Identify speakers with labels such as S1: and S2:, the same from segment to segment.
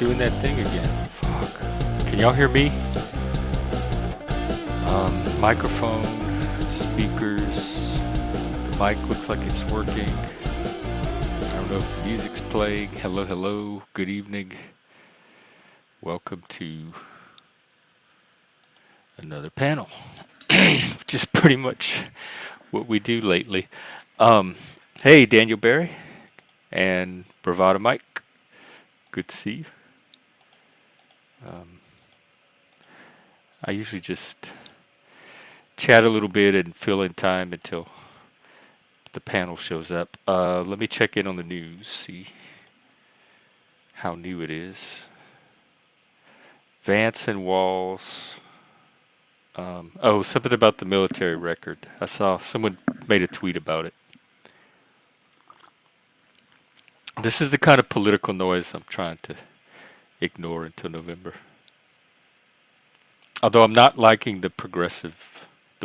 S1: doing that thing again. Fuck. Can y'all hear me? Microphone, speakers. The mic looks like it's working. I don't know if the music's playing. Hello, hello. Good evening. Welcome to another panel, which is pretty much what we do lately. Hey, Daniel Barry and Bravada Mike. Good to see you. I usually just chat a little bit and fill in time until the panel shows up. Let me check in on the news, see how new it is. Vance and Walls. Something about the military record. I saw someone made a tweet about it. This is the kind of political noise I'm trying to ignore until November. Although I'm not liking the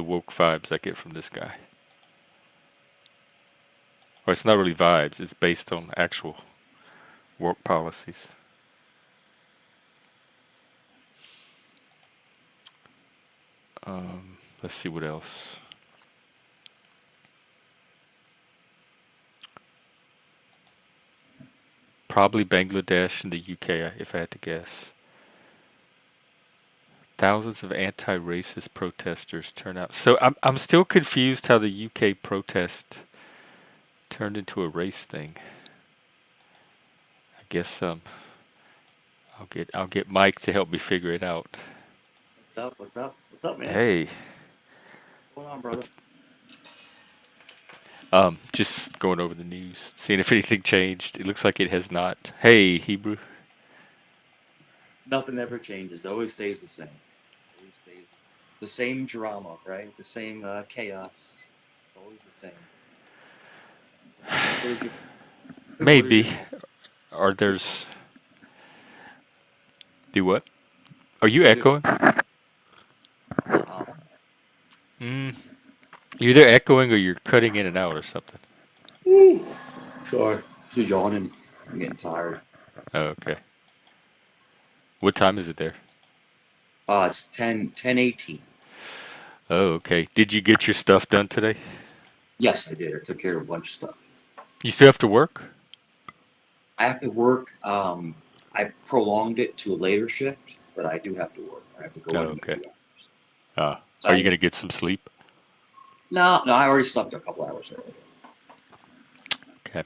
S1: woke vibes I get from this guy. Or it's not really vibes, it's based on actual work policies. Let's see what else. Probably Bangladesh and the UK, if I had to guess. Thousands of anti-racist protesters turn out. So I'm still confused how the UK protest turned into a race thing. I guess I'll get Mike to help me figure it out.
S2: What's up? What's up? What's up, man?
S1: Hey.
S2: What's going on, brother?
S1: Just going over the news, seeing if anything changed. It looks like it has not. Hey, Hebrew.
S2: Nothing ever changes. It always stays the same. Always stays the same drama, right? The same chaos. It's always the same.
S1: Maybe. Or there's. Do what? Are you echoing? You're either echoing or you're cutting in and out or something.
S2: Sure. Just yawning. I'm getting tired.
S1: Oh, okay. What time is it there?
S2: It's 10:18.
S1: Oh, okay. Did you get your stuff done today?
S2: Yes, I did. I took care of a bunch of stuff.
S1: You still have to work?
S2: I have to work. I prolonged it to a later shift, but I do have to work. I have to go in a few hours.
S1: Are you going to get some sleep?
S2: No, I already slept a couple hours earlier.
S1: Okay.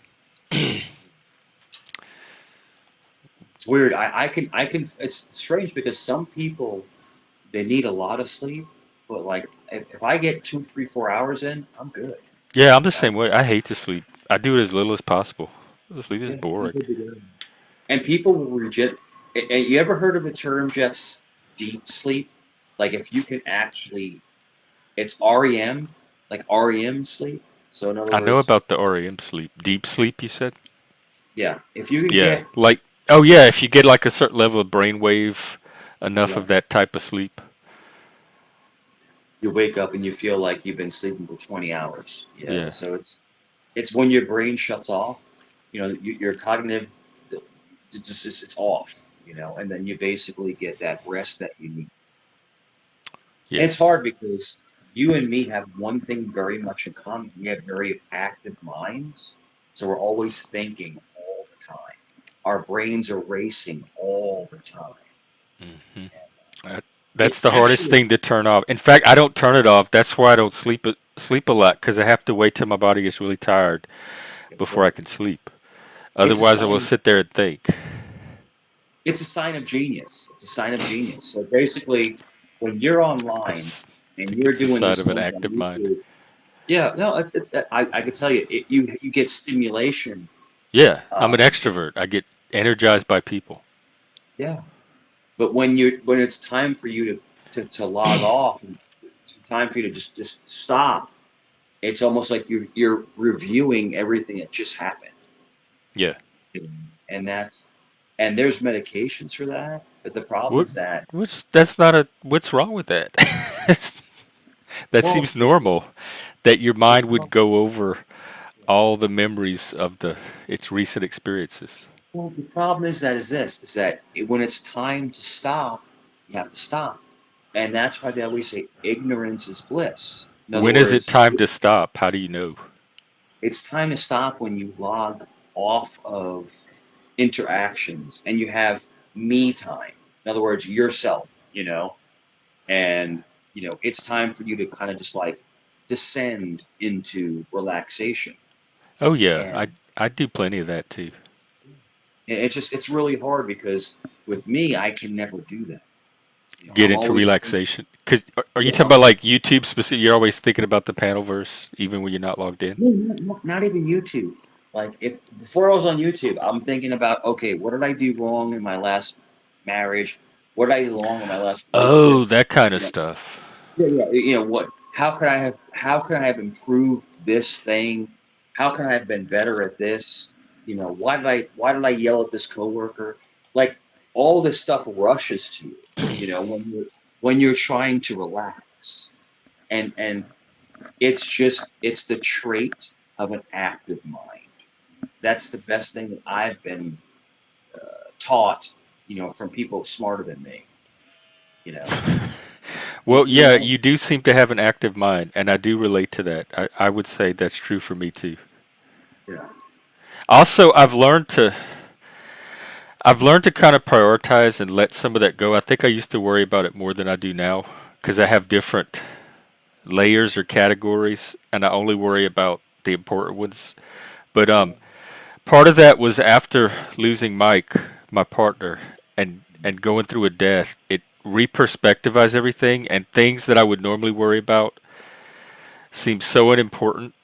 S2: It's weird. I can. It's strange because some people they need a lot of sleep, but like if I get 2, 3, 4 hours in, I'm good.
S1: Yeah, I'm the same way. I hate to sleep. I do it as little as possible. Sleep is boring.
S2: And people will reject. And you ever heard of the term, Jeff's deep sleep? Like if you can actually, it's REM, like REM sleep. So in other words,
S1: I know about the REM sleep. Deep sleep, you said?
S2: Yeah, if you can
S1: Yeah, like, oh yeah, if you get like a certain level of brainwave, enough of that type of sleep.
S2: You wake up and you feel like you've been sleeping for 20 hours. Yeah. So it's when your brain shuts off. Your cognitive, it's off. And then you basically get that rest that you need.
S1: Yeah.
S2: And it's hard because you and me have one thing very much in common. We have very active minds, so we're always thinking all the time. Our brains are racing all the time.
S1: Mm-hmm. That's the hardest thing to turn off. In fact, I don't turn it off. That's why I don't sleep a lot, because I have to wait till my body gets really tired before I can sleep. Otherwise, I will sit there and think.
S2: It's a sign of genius. It's a sign of genius. So basically, when you're online and you're doing this
S1: of an active mind.
S2: Yeah, no, I could tell you, you get stimulation.
S1: Yeah, I'm an extrovert. I get energized by people.
S2: Yeah, but when it's time for you to log off, and it's time for you to just stop. It's almost like you're reviewing everything that just happened.
S1: Yeah,
S2: and there's medications for that, but the problem is that
S1: what's wrong with that? That seems normal. That your mind would go over all the memories of its recent experiences.
S2: Well, the problem is that when it's time to stop, you have to stop. And that's why they always say ignorance is bliss. In other
S1: When is it
S2: words,
S1: time to stop? How do you know?
S2: it's time to stop when you log off of interactions and you have me time. In other words, yourself, and it's time for you to kind of just like descend into relaxation.
S1: Oh yeah,
S2: And
S1: I do plenty of that too.
S2: it's really hard because with me, I can never do that.
S1: Get
S2: I'm
S1: into
S2: always
S1: relaxation. Cause are you
S2: yeah,
S1: talking about like YouTube specific? You're always thinking about the panel verse even when you're not logged in.
S2: no, not even YouTube. Like if before I was on YouTube, I'm thinking about, okay, what did I do wrong in my last marriage? What did I do wrong in my last
S1: Oh,
S2: relationship?
S1: that kind of
S2: You know,
S1: stuff.
S2: yeah. What? How could I have improved this thing? How can I have been better at this? Why did I yell at this coworker? Like all this stuff rushes to you. When you're trying to relax, and it's the trait of an active mind. That's the best thing that I've been taught, from people smarter than me. You know,
S1: Well,
S2: you
S1: yeah,
S2: know,
S1: you do seem to have an active mind, and I do relate to that. I would say that's true for me too.
S2: yeah.
S1: Also, I've learned to kind of prioritize and let some of that go. I think I used to worry about it more than I do now because I have different layers or categories, and I only worry about the important ones. But
S2: Yeah.
S1: part of that was after losing Mike, my partner, and going through a death. It reperspectivized everything, and things that I would normally worry about seem so unimportant.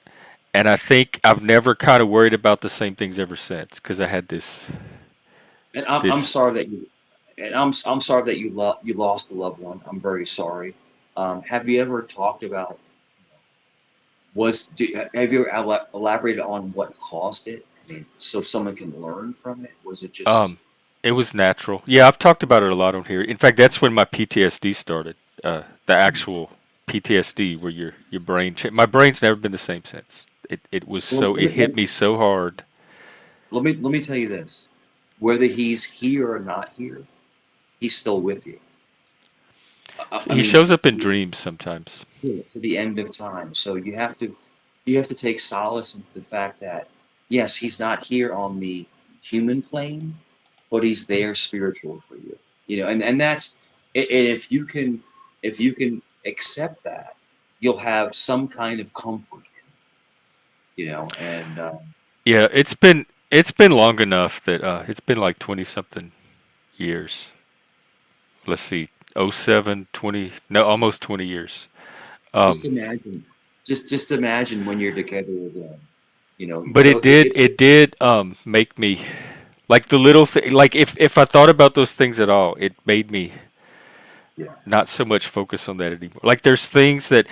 S1: And I think I've never kind of worried about the same things ever since because I had
S2: And I'm
S1: this.
S2: sorry that I'm sorry that you lost a loved one. I'm very sorry. Have you ever talked about have you ever elaborated on what caused it? I mean, so someone can learn from it. Was it just
S1: Um, it was natural. Yeah, I've talked about it a lot on here. In fact, that's when my PTSD started. The actual PTSD, where your brain. My brain's never been the same since. It was
S2: well,
S1: so. It hit me so hard.
S2: let me tell you this. Whether he's here or not here, he's still with you. I
S1: He
S2: mean,
S1: shows up in dreams sometimes.
S2: to the end of time. So you have to take solace into the fact that yes, he's not here on the human plane, but he's there spiritual for you. And that's and if you can accept that, you'll have some kind of comfort. And
S1: Yeah, it's been long enough that it's been like 20 something years. Let's see, oh 07, 20, no, almost 20 years.
S2: just
S1: Um,
S2: imagine, just imagine when you're together again.
S1: but
S2: So
S1: it did make me like the little thing. Like if I thought about those things at all, it made me
S2: yeah.
S1: not so much focus on that anymore. Like there's things that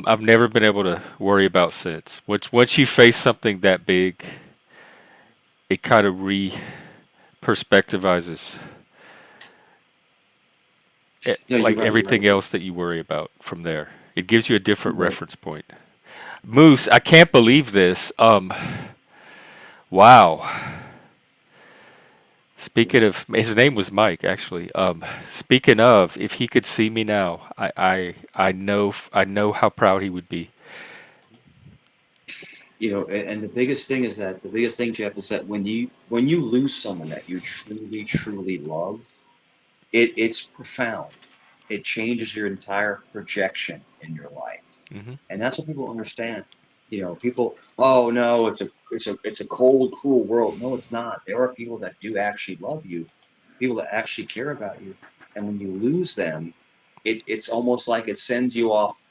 S1: I've never been able to worry about since. Which once you face something that big, it kind of perspectivizes
S2: You're
S1: like
S2: right. You're right.
S1: everything else that you worry about from there. It gives you a different reference point. Moose, I can't believe this. Wow. Speaking of, his name was Mike, actually. Speaking of, if he could see me now, I know how proud he would be.
S2: And the biggest thing, Jeff, is that when you lose someone that you truly, truly love, it's profound. It changes your entire projection in your life,
S1: Hmm.
S2: and that's what people understand. People, oh no, it's a cold, cruel world. No, it's not. There are people that do actually love you, people that actually care about you, and when you lose them, it's almost like it sends you off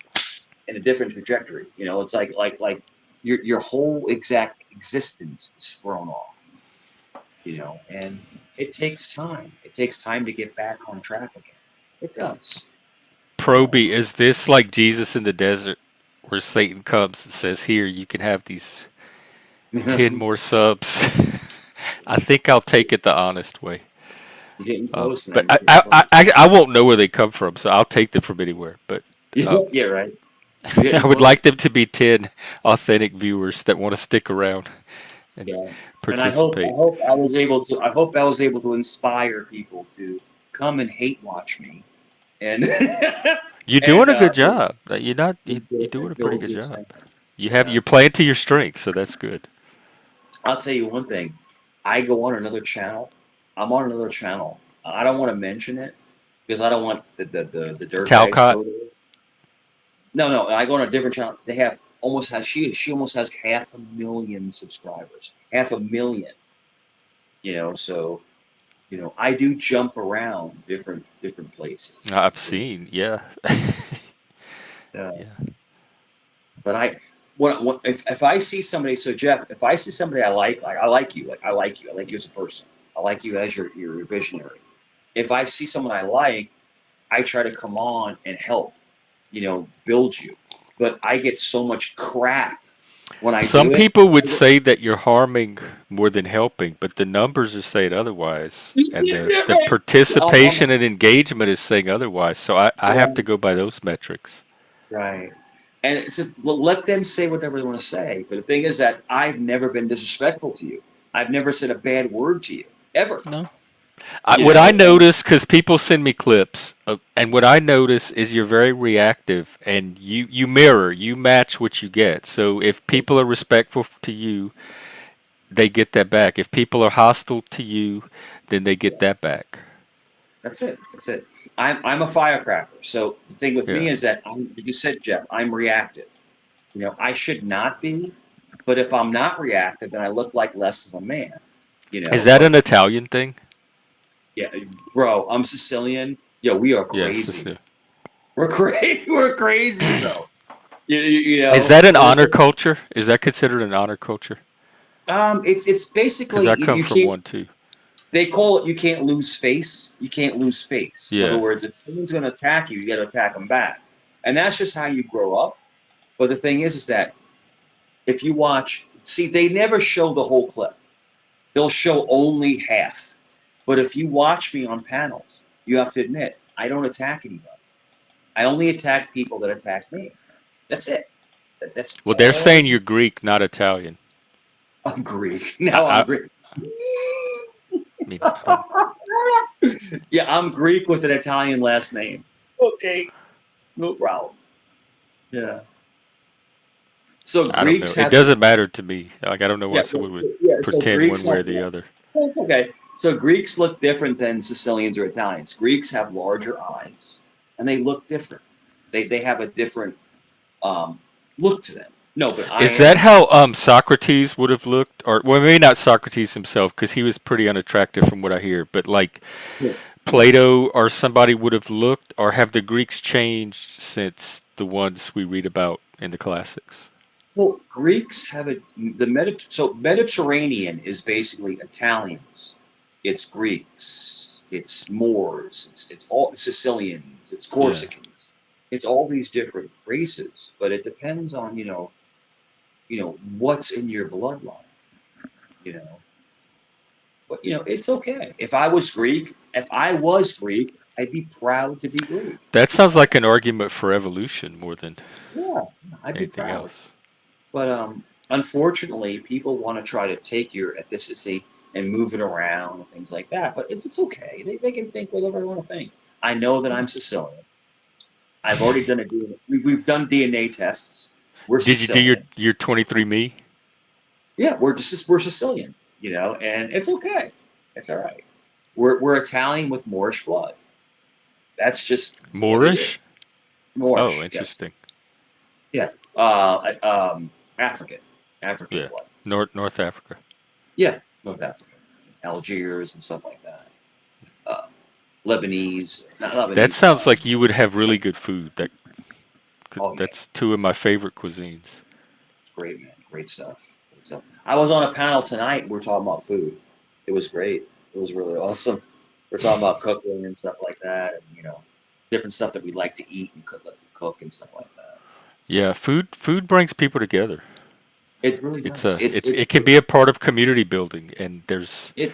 S2: in a different trajectory. It's like your whole exact existence is thrown off. And it takes time. It takes time to get back on track again. It does. You know.
S1: Proby, is this like Jesus in the desert where Satan comes and says, "Here, you can have these 10
S2: You're
S1: more subs"? I think I'll take it the honest way.
S2: getting close,
S1: But
S2: man. You're
S1: I,
S2: getting
S1: I,
S2: close.
S1: I won't know where they come from, so I'll take them from anywhere. But
S2: Yeah,
S1: um,
S2: yeah, right. You're getting
S1: I would
S2: close.
S1: like them to be 10 authentic viewers that want to stick around. and
S2: Yeah. And
S1: participate.
S2: I hope I was able to inspire people to come and hate watch me and
S1: You're doing
S2: and
S1: a good job. You're not you're doing a pretty
S2: build
S1: good
S2: your
S1: job.
S2: thing.
S1: You're
S2: Yeah.
S1: playing to your strengths, so that's good.
S2: I'll tell you one thing. I go on another channel. I'm on another channel. I don't want to mention it because I don't want the dirt bags to
S1: Talcott.
S2: go there. No, no. I go on a different channel. They have almost has she almost has 500,000 subscribers. 500,000. So I do jump around different places.
S1: I've seen, yeah.
S2: Uh,
S1: Yeah.
S2: but if I see somebody, so Jeff, if I see somebody I like you, I like you as a person, I like you as your visionary. If I see someone I like, I try to come on and help, build you. But I get so much crap when I
S1: Some
S2: do it.
S1: people would say that you're harming more than helping, but the numbers are saying otherwise. And the
S2: I'm
S1: participation and engagement is saying otherwise. So I have to go by those metrics.
S2: right. And it's just, well, let them say whatever they want to say. But the thing is that I've never been disrespectful to you. I've never said a bad word to you ever.
S1: No.
S2: You
S1: What I
S2: know, and
S1: notice, because people send me clips, and what I notice is you're very reactive, and you mirror, you match what you get. So if people are
S2: it's
S1: respectful to you, they get that back. If people are hostile to you, then they get
S2: yeah,
S1: that back.
S2: that's it. That's it. I'm a firecracker. So the thing with
S1: Yeah.
S2: me is that like you said, Jeff, I'm reactive. I should not be, but if I'm not reactive, then I look like less of a man.
S1: Is that
S2: But
S1: an Italian thing?
S2: yeah, bro, I'm Sicilian. Yo, we are
S1: Yes.
S2: crazy. We're crazy. We're crazy, bro.
S1: Is that an honor culture? Is that considered an honor culture?
S2: It's
S1: Because
S2: basically
S1: I come
S2: you
S1: from
S2: can't.
S1: one too.
S2: They call it you can't lose face. You can't lose face. In other
S1: Yeah.
S2: words, if someone's going to attack you, you got to attack them back, and that's just how you grow up. But the thing is that if you watch, see, they never show the whole clip. They'll show only half. But if you watch me on panels, you have to admit I don't attack anybody. I only attack people that attack me. That's it. That's
S1: Well, they're
S2: all I
S1: saying
S2: do.
S1: you're Greek, not Italian.
S2: I'm Greek.
S1: I,
S2: Now I'm
S1: I,
S2: Greek.
S1: I mean, I don't.
S2: Yeah, I'm Greek with an Italian last name. Okay, no problem. Yeah. So
S1: I don't know.
S2: Greeks
S1: It
S2: have a
S1: doesn't matter to me. Like I don't know why
S2: yeah,
S1: someone would
S2: so
S1: pretend
S2: Greeks
S1: one way
S2: have
S1: or the other.
S2: well, it's okay. So Greeks look different than Sicilians or Italians. Greeks have larger eyes and they look different. They have a different um, look to them. No, but I
S1: Is that
S2: am
S1: how Socrates would have looked? Or well, maybe not Socrates himself, because he was pretty unattractive from what I hear. But like
S2: yeah, yeah.
S1: Plato or somebody would have looked, or have the Greeks changed since the ones we read about in the classics?
S2: Well, Greeks have so Mediterranean is basically Italians. It's Greeks. It's Moors. It's all Sicilians. It's
S1: Yeah.
S2: Corsicans. It's all these different races, but it depends on what's in your bloodline. You know, but it's okay. If I was Greek, I'd be proud to be Greek.
S1: That
S2: I'd be
S1: sounds
S2: proud.
S1: like an argument for evolution more than
S2: Yeah, I'd be
S1: anything
S2: proud.
S1: else.
S2: But unfortunately, people want to try to take your ethnicity and move it around and things like that. But it's okay. They can think whatever they want to think. I know that I'm Sicilian. I've already done a DNA. We've done DNA tests. We're
S1: Did you do your
S2: Sicilian.
S1: 23 Me?
S2: Yeah, we're Sicilian. And it's okay. It's all right. We're Italian with Moorish blood. That's just what it
S1: Moorish?
S2: is.
S1: Oh,
S2: Moorish. Yeah,
S1: interesting.
S2: yeah. African, African
S1: Yeah.
S2: blood.
S1: North Africa.
S2: Yeah, North Africa, Algiers and stuff like that. Uh, Lebanese, not
S1: That
S2: Lebanese.
S1: sounds like you would have really good food.
S2: Oh yeah,
S1: That's two of my favorite cuisines.
S2: it's great, man. Great stuff. Great stuff. I was on a panel tonight. We are talking about food. It was great. It was really awesome. We're talking about cooking and stuff like that, and different stuff that we like to eat and cook and stuff like that.
S1: Yeah, food brings people together.
S2: It really
S1: It's
S2: does.
S1: a it's it can be a part of community building, and there's
S2: It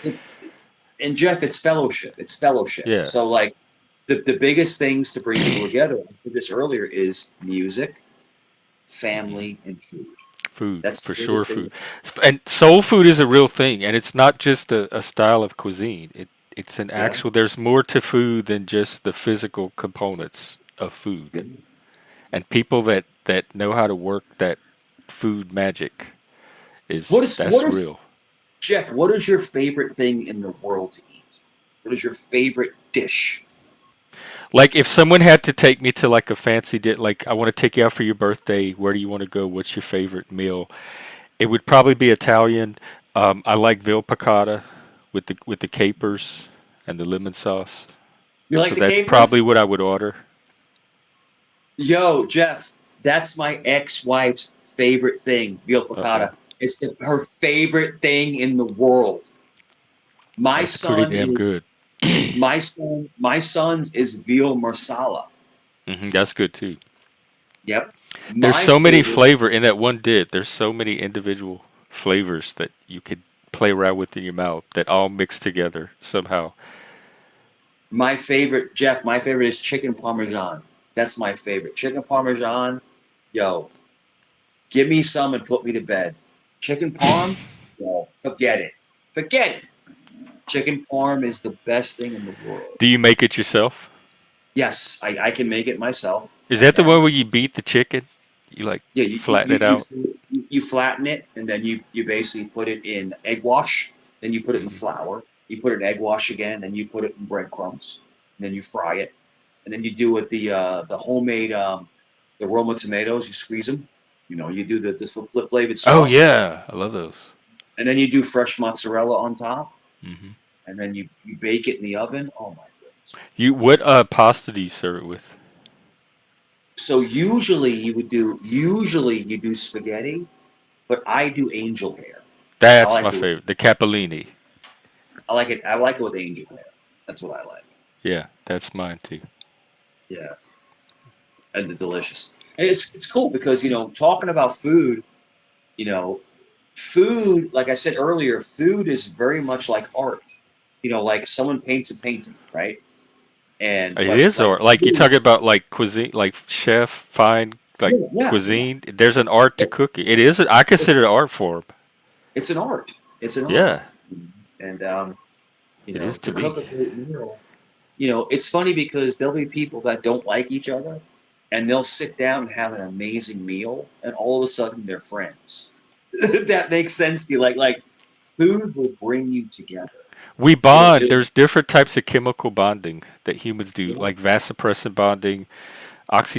S2: and Jeff, it's fellowship. It's fellowship.
S1: yeah.
S2: So like the biggest things to bring people together, I said this earlier, is music, family, and food.
S1: Food,
S2: That's the
S1: for sure,
S2: weirdest thing.
S1: food. And soul food is a real thing, and it's not just a style of cuisine. It's an
S2: Yeah.
S1: actual, there's more to food than just the physical components of food.
S2: Good.
S1: And people that know how to work that food magic
S2: What
S1: is
S2: is
S1: that's
S2: what is
S1: real.
S2: Jeff? What is your favorite thing in the world to eat? What is your favorite dish?
S1: Like if someone had to take me to like a fancy like I want to take you out for your birthday, where do you want to go? What's your favorite meal? It would probably be Italian. I like veal piccata with the capers and the lemon sauce.
S2: You like
S1: So
S2: the
S1: that's probably
S2: capers?
S1: what I would order.
S2: Yo, Jeff, that's my ex-wife's favorite thing, veal
S1: Uh oh,
S2: piccata. Her favorite thing in the world. My
S1: that's pretty
S2: son
S1: damn
S2: is
S1: good.
S2: my son's is veal marsala.
S1: That's good too.
S2: Yep.
S1: There's
S2: My
S1: so many
S2: favorite
S1: flavor in that one dip. There's so many individual flavors that you could play around with in your mouth that all mix together somehow.
S2: Jeff, my favorite is chicken parmesan. That's my favorite. Chicken parmesan, yo, give me some and put me to bed. Chicken parm, yo, forget it. Forget it. Chicken parm is the best thing in the world.
S1: Do you make it yourself?
S2: Yes, I can make it myself.
S1: Is
S2: I
S1: that the one
S2: can.
S1: where you beat the chicken? You like
S2: Yeah,
S1: flatten it out?
S2: you flatten it and then you basically put it in egg wash. Then you put it in
S1: Hmm.
S2: flour. You put it in egg wash again. Then you put it in breadcrumbs. And then you fry it. And then you do it the homemade the Roma tomatoes. You squeeze them. You know, you do the flip flavored
S1: Oh
S2: sauce,
S1: yeah, I love those.
S2: and then you do fresh mozzarella on top,
S1: Hmm.
S2: and then you bake it in the oven. Oh my goodness!
S1: You what pasta do you serve it with?
S2: So usually you do spaghetti, but I do angel hair. I
S1: That's
S2: like
S1: my
S2: it.
S1: favorite. The capellini.
S2: I like it. I like it with angel hair. That's what I like.
S1: Yeah, that's mine too.
S2: Yeah, and the delicious. And it's cool because talking about food, you know, food. Like I said earlier, food is very much like art. Like someone paints a painting, right? And
S1: It
S2: but
S1: is
S2: like
S1: art. Like you
S2: food,
S1: talking about like cuisine, like chef, fine, like
S2: yeah, yeah, yeah.
S1: cuisine. There's an art to cooking. It is. I
S2: It's,
S1: consider it an art form.
S2: it's an art. It's an art.
S1: Yeah,
S2: And
S1: it is
S2: to
S1: to
S2: cook
S1: me.
S2: a great meal, it's funny because there'll be people that don't like each other, and they'll sit down and have an amazing meal, and all of a sudden they're friends. That makes sense to you. Like food will bring you together.
S1: We
S2: It'll,
S1: bond.
S2: it'll
S1: There's different types of chemical bonding that humans do,
S2: yeah,
S1: like vasopressin bonding,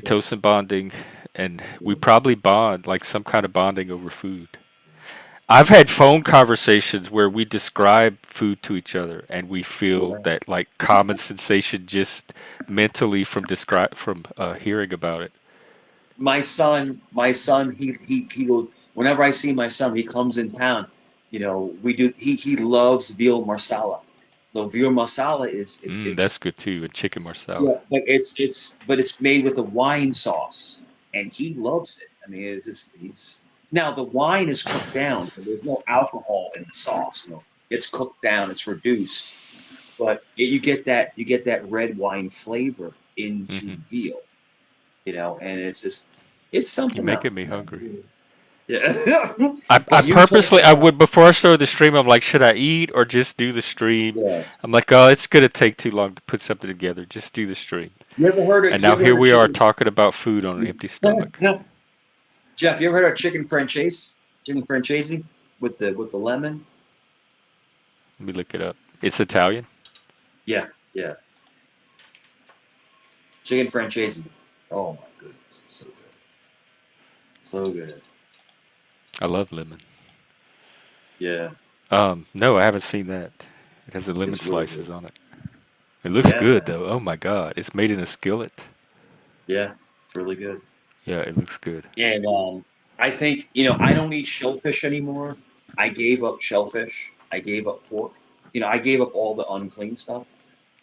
S2: yeah,
S1: oxytocin bonding, and we
S2: yeah,
S1: probably bond like some kind of bonding over food. I've had phone conversations where we describe food to each other and we feel
S2: yeah.
S1: that like common sensation just mentally from hearing about it.
S2: My son, he goes. Whenever I see my son, he comes in town. We do. He loves veal marsala. So veal marsala is
S1: That's
S2: it's
S1: good too, and chicken marsala.
S2: yeah, but it's made with a wine sauce, and he loves it. I mean, it's just he's now the wine is cooked down, so there's no alcohol in the sauce. It's cooked down, it's reduced, but you get that red wine flavor into
S1: Hmm.
S2: veal. And it's
S1: You're
S2: something
S1: making
S2: else,
S1: me
S2: man.
S1: hungry.
S2: Yeah.
S1: I
S2: But you talk
S1: purposely I
S2: about
S1: would before I started the stream. I'm like, should I eat or just do the stream?
S2: yeah.
S1: I'm like, oh, it's gonna take too long to put something together. Just do the stream.
S2: You ever heard of
S1: And
S2: you
S1: now
S2: ever
S1: here
S2: heard of
S1: we are
S2: chicken?
S1: talking about food on an empty stomach.
S2: Jeff, you ever heard of chicken franchise? Chicken francese with the lemon?
S1: Let me look it up. It's Italian.
S2: Yeah, yeah. Chicken franchise. Oh my goodness, it's so good. So good.
S1: I love lemon.
S2: Yeah,
S1: No, I haven't seen that. It has the lemon
S2: it's really good.
S1: slices on it. It looks
S2: Yeah,
S1: good
S2: man.
S1: though. Oh my god, it's made in a skillet.
S2: Yeah, it's really good.
S1: Yeah, it looks good.
S2: And I think I don't eat shellfish anymore. I gave up shellfish. I gave up pork. I gave up all the unclean stuff.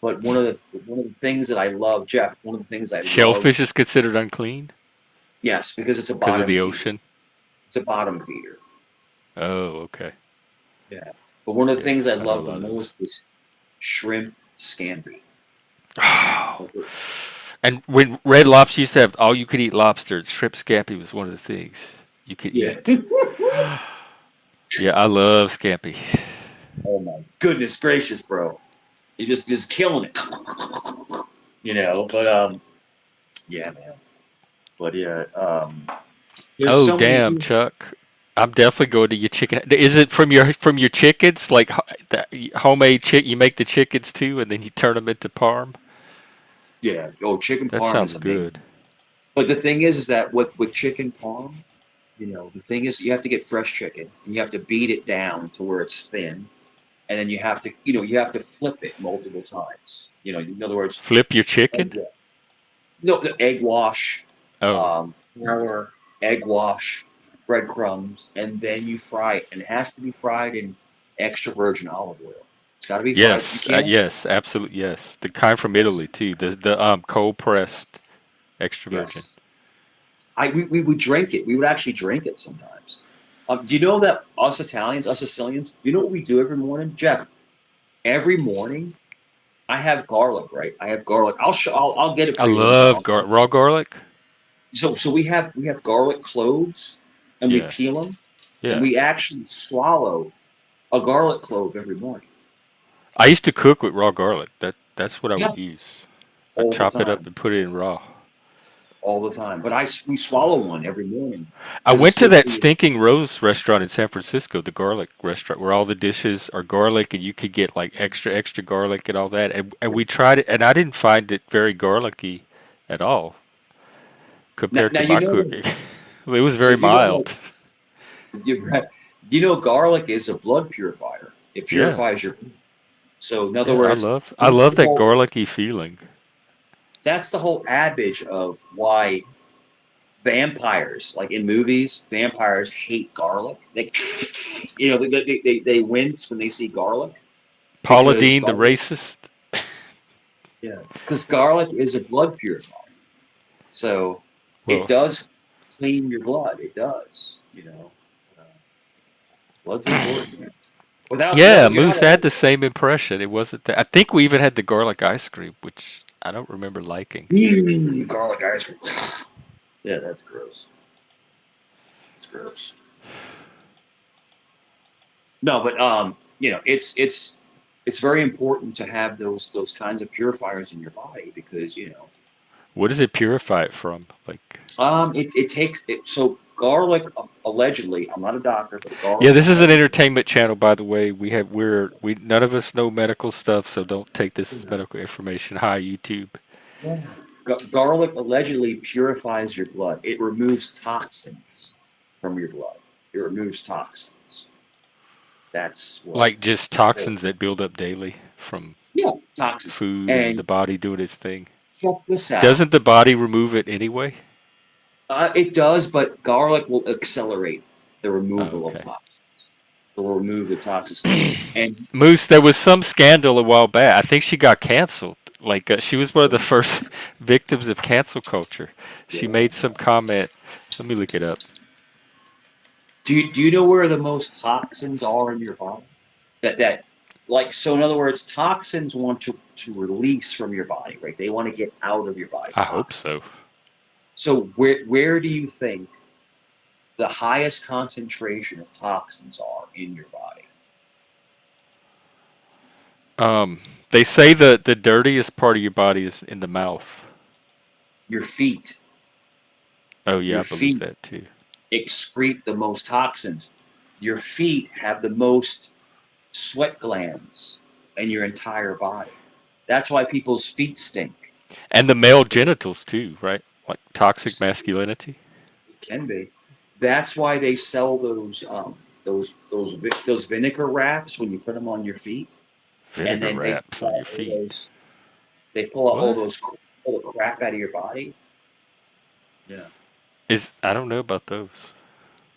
S2: But one of the things that I love, Jeff, one of the things I love,
S1: Shellfish is considered unclean
S2: yes, because it's a
S1: because of
S2: bottom
S1: the
S2: feeder.
S1: ocean.
S2: It's a bottom feeder.
S1: Oh, okay.
S2: Yeah. But one of the
S1: Yeah,
S2: things I
S1: I know a
S2: love the
S1: lot of those.
S2: most is shrimp scampi.
S1: Oh.
S2: Okay.
S1: And when Red Lobster used to have all you could eat lobster, shrimp scampi was one of the things. you could
S2: Yeah.
S1: eat. Yeah, I love scampi.
S2: Oh my goodness gracious, bro! You're just killing it. But yeah, man. But yeah, there's
S1: Oh
S2: so many.
S1: damn, Chuck. I'm definitely going to your chicken. Is it from your chickens? Like the homemade chick? You make the chickens too, and then you turn them into parm.
S2: Yeah. Oh, chicken
S1: That
S2: parm is
S1: sounds good.
S2: amazing. But the thing is that with chicken parm, the thing is you have to get fresh chicken and you have to beat it down to where it's thin, and then you have to flip it multiple times. In other words,
S1: Flip your chicken?
S2: egg wa- no, the egg wash,
S1: Oh,
S2: flour, egg wash, breadcrumbs, and then you fry it. And it has to be fried in extra virgin olive oil. It's got to be fried. You
S1: yes,
S2: can't.
S1: yes, absolutely, yes. The kind from Italy
S2: Yes,
S1: too. The cold pressed extra virgin.
S2: yes. We would drink it. We would actually drink it sometimes. Do you know that us Italians, us Sicilians, you know what we do every morning, Jeff? Every morning, I have garlic. Right, I have garlic. I'll get it
S1: I
S2: for you later
S1: love
S2: on.
S1: raw garlic.
S2: So we have garlic cloves, and we
S1: Yeah,
S2: peel them, and
S1: yeah.
S2: we actually swallow a garlic clove every morning.
S1: I used to cook with raw garlic. That's what I
S2: Yeah,
S1: would use. I
S2: all the
S1: chop it up
S2: time,
S1: and put it in raw.
S2: all the time. But we swallow one every morning
S1: I
S2: because it's
S1: went to
S2: good for
S1: that
S2: you.
S1: Stinking Rose restaurant in San Francisco, the garlic restaurant, where all the dishes are garlic and you could get like extra garlic and all that. And we
S2: Yes.
S1: tried it, and I didn't find it very garlicky at all
S2: Now,
S1: compared
S2: now
S1: to
S2: you
S1: my
S2: know.
S1: cooking. It was
S2: So
S1: very mild.
S2: garlic is a blood purifier. It
S1: Yeah,
S2: purifies your. So in other
S1: yeah. I
S2: words,
S1: love I
S2: that's
S1: love
S2: the
S1: that
S2: whole
S1: garlicky feeling.
S2: that's the whole adage of why vampires, like in movies, vampires hate garlic. They wince when they see garlic
S1: Paula
S2: because
S1: Dean, the
S2: garlic,
S1: racist.
S2: yeah, because garlic is a blood purifier. So it
S1: Well,
S2: does clean your blood. It does. Uh, blood's important. Man. Without
S1: yeah,
S2: without
S1: Moose had the same impression. It wasn't that. I think we even had the garlic ice cream, which I don't remember liking.
S2: garlic ice cream. Yeah, that's gross. It's gross. No, but it's very important to have those kinds of purifiers in your body because
S1: What does it purify it from? Like,
S2: it takes it. So garlic allegedly, I'm not a doctor, but
S1: yeah,
S2: garlic
S1: this is an
S2: allegedly.
S1: entertainment channel, by the way. We none of us know medical stuff, so don't take this as medical information. Hi, YouTube.
S2: Yeah. Garlic allegedly purifies your blood. It removes toxins from your blood. It removes toxins. That's what.
S1: Like just toxins that build up daily from
S2: Yeah, toxins.
S1: food and the
S2: And
S1: body doing its thing.
S2: check this out.
S1: Doesn't the body remove it anyway?
S2: It does, but garlic will accelerate the
S1: Oh,
S2: removal of
S1: okay.
S2: toxins. It will remove the toxins. And
S1: Moose, there was some scandal a while back. I think she got canceled. Like she was one of the first victims of cancel culture. She
S2: yeah.
S1: made some comment. Let me look it up.
S2: Do you know where the most toxins are in your body? So in other words, toxins want to release from your body, right? They want to get out of your body,
S1: I hope
S2: toxins.
S1: so.
S2: So where do you think the highest concentration of toxins are in your body?
S1: They say the dirtiest part of your body is in the mouth.
S2: Your feet.
S1: Oh yeah,
S2: Your
S1: I believe
S2: feet
S1: that too.
S2: excrete the most toxins. Your feet have the most sweat glands in your entire body. That's why people's feet stink.
S1: And the male genitals too, right? Like toxic masculinity.
S2: It can be. That's why they sell those vinegar wraps when you put them on your feet, and
S1: Vinegar
S2: then they
S1: wraps
S2: pull
S1: on
S2: out
S1: your
S2: all
S1: feet.
S2: those they pull out
S1: What?
S2: all the crap out of your body. Yeah,
S1: I don't know about those.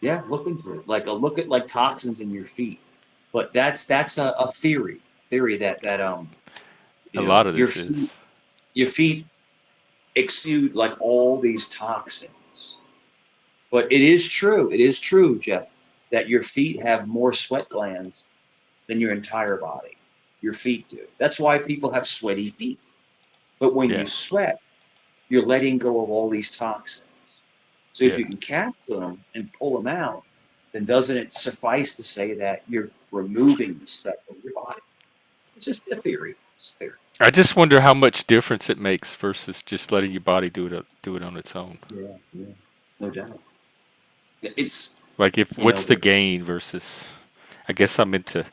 S2: yeah. Look into it. Look at like toxins in your feet. But that's a theory that
S1: A lot of
S2: your
S1: this
S2: feet
S1: is.
S2: your feet exude like all these toxins. But it is true. It is true, Jeff, that your feet have more sweat glands than your entire body. Your feet do. That's why people have sweaty feet. But when you
S1: Yeah.
S2: sweat, you're letting go of all these toxins. So if
S1: Yeah.
S2: you can capture them and pull them out, then doesn't it suffice to say that you're removing the stuff from your body? It's just a theory. It's a theory.
S1: I just wonder how much difference it makes versus just letting your body do it on its own.
S2: Yeah, yeah, no doubt. It's
S1: Like if
S2: you know,
S1: what's the
S2: the,
S1: gain versus I guess I'm into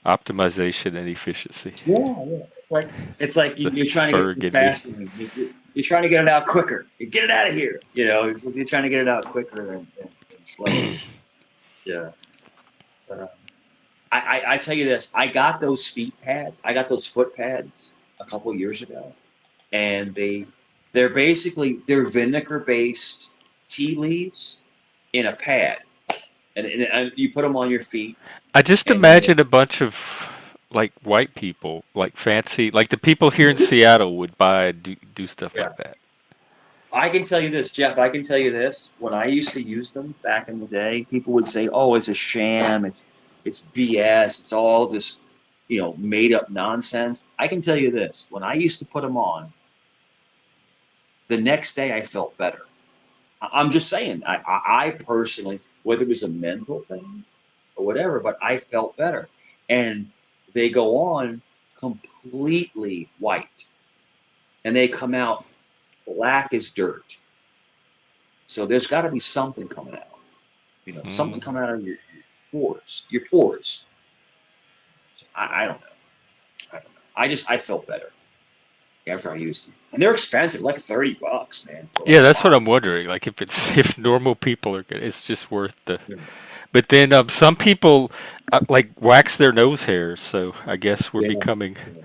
S1: optimization and efficiency.
S2: yeah, yeah. It's like
S1: It's the
S2: you're trying to get
S1: Spurg
S2: some
S1: in me.
S2: fast lane. You're trying to get it out quicker. You get it out of here. You're trying to get it out quicker than slower. Yeah. But, I tell you this. I got those feet pads. I got those foot pads a couple years ago, and they're vinegar based tea leaves in a pad, and you put them on your feet,
S1: I just
S2: and then
S1: imagine a bunch of like white people, like fancy, like the people here in Seattle would buy do stuff
S2: yeah.
S1: like that.
S2: I can tell you this, Jeff. I can tell you this. When I used to use them back in the day, people would say, "Oh, it's a sham. It's BS. It's all just made up nonsense." I can tell you this. When I used to put them on, the next day I felt better. I'm just saying. I personally, whether it was a mental thing or whatever, but I felt better. And they go on completely white, and they come out black as dirt. So there's got to be something coming out. Something
S1: Mm.
S2: coming out of your pores. Your pores. I don't know. I don't know. I felt better after I used them, and they're expensive, like $30, man, for like
S1: Yeah,
S2: a
S1: that's what I'm
S2: box.
S1: wondering. Like if it's if normal people are good, it's just worth the.
S2: Yeah.
S1: But then some people like wax their nose hairs, so I guess we're
S2: Yeah.
S1: becoming
S2: Yeah.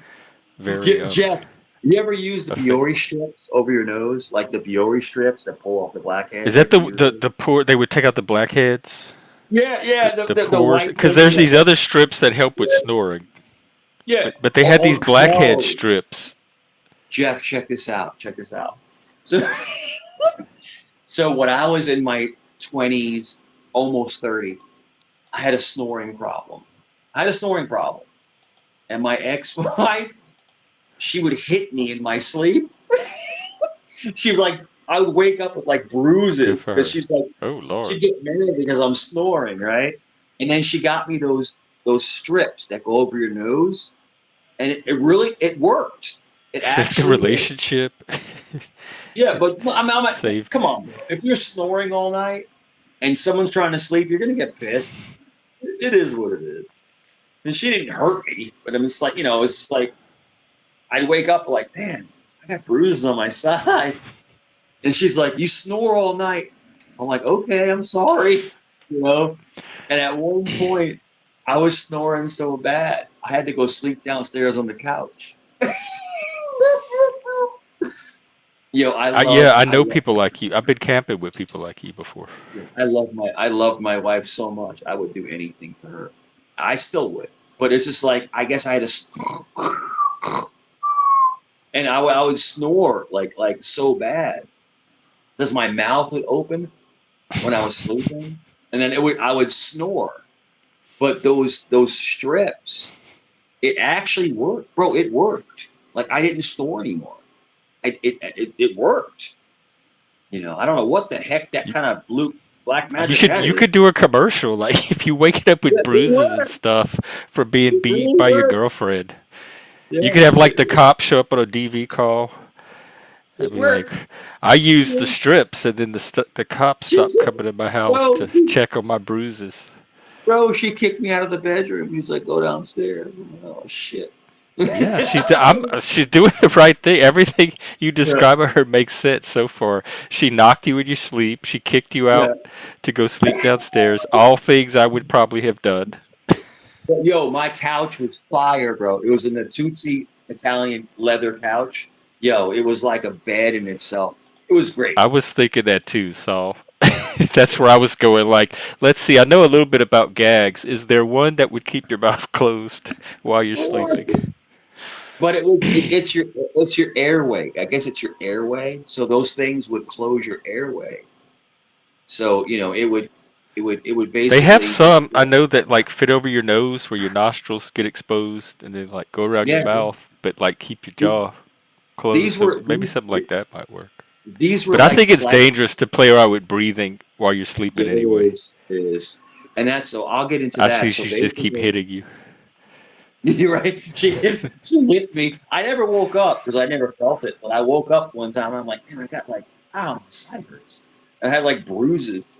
S1: very
S2: Jeff, you ever use the
S1: affected.
S2: Biore strips over your nose, like the Biore strips that pull off the
S1: Is
S2: blackheads? You
S1: that
S2: ever use those?
S1: the poor? They would take out the blackheads,
S2: Yeah, yeah, the
S1: the
S2: the, the
S1: pores,
S2: white
S1: because
S2: thing.
S1: there's
S2: Yeah,
S1: these other strips that help with snoring.
S2: yeah.
S1: But they had these
S2: Oh,
S1: blackhead
S2: no,
S1: strips.
S2: Jeff, check this out. Check this out. So, so when I was in my 20s, almost 30, I had a snoring problem. I had a snoring problem, and my ex-wife, she would hit me in my sleep. She would like, I would wake up with like
S1: Good
S2: bruises
S1: for
S2: because
S1: her.
S2: she's like,
S1: Oh Lord.
S2: she'd get mad because I'm snoring, right? And then she got me those strips that go over your nose, and it really it worked. It
S1: Saved the
S2: actually worked.
S1: relationship.
S2: Yeah,
S1: It's
S2: but I'm like,
S1: saved.
S2: come on, bro. If you're snoring all night and someone's trying to sleep, you're gonna get pissed. It is what it is. And she didn't hurt me, but I mean, it's like it's just like I'd wake up like, man, I got bruises on my side, and she's like, you snore all night. I'm like, okay, I'm sorry, you know. And at one point, I was snoring so bad, I had to go sleep downstairs on the couch. I
S1: Yeah,
S2: love,
S1: I
S2: I
S1: know
S2: love,
S1: people like you. I've been camping with people like you before.
S2: I love my wife so much. I would do anything for her. I still would, but it's just like I guess I had to, and I would snore like so bad because my mouth would open when I was sleeping, and then I would snore. But those strips, it actually worked, bro. It worked. Like I didn't snore anymore. It worked. I don't know what the heck that
S1: You,
S2: kind of black
S1: you
S2: magic
S1: should
S2: that
S1: you
S2: is.
S1: could do a commercial like if you wake it up with
S2: Yeah, it
S1: bruises and
S2: worked.
S1: stuff for being
S2: It
S1: beat
S2: really
S1: by your
S2: worked.
S1: girlfriend. You
S2: Yeah,
S1: could have like the cop show up on a DV call. I'd
S2: it
S1: be
S2: worked.
S1: like, I used the
S2: Yeah.
S1: strips, and then the cops
S2: She
S1: stopped
S2: said,
S1: coming to my house
S2: bro,
S1: to check on my bruises.
S2: she kicked me out of the bedroom. He's like, go downstairs. I'm like, oh shit.
S1: Yeah, she's doing the right thing. Everything you
S2: Yeah,
S1: describe of her makes sense so far. She knocked you in your sleep. She kicked you
S2: yeah.
S1: out to go sleep downstairs. All things I would probably have done.
S2: But yo, my couch was fire, bro. It was in the Tootsie Italian leather couch. Yo, it was like a bed in itself. It was great.
S1: I was thinking that too, Saul. That's where I was going. Like, let's see. I know a little bit about gags. Is there one that would keep your mouth closed while you're sleeping?
S2: But it's your airway. I guess it's your airway. So those things would close your airway. So it would
S1: They have
S2: basically just
S1: some I know that like fit over your nose where your nostrils get exposed and then like go around your
S2: yeah.
S1: mouth, but like keep your jaw closed.
S2: These
S1: So
S2: were
S1: maybe something like that might work.
S2: these were
S1: But I
S2: like
S1: think it's
S2: flat.
S1: dangerous to play around with breathing while you're sleeping
S2: It
S1: anyway.
S2: is, it is, and that's so. I'll get into
S1: I
S2: that.
S1: see
S2: So
S1: she just keep
S2: basically,
S1: hitting you.
S2: you're right. She hit me. I never woke up because I never felt it. But I woke up one time and I'm like, man, I got like, ow, my side hurts. I had like bruises.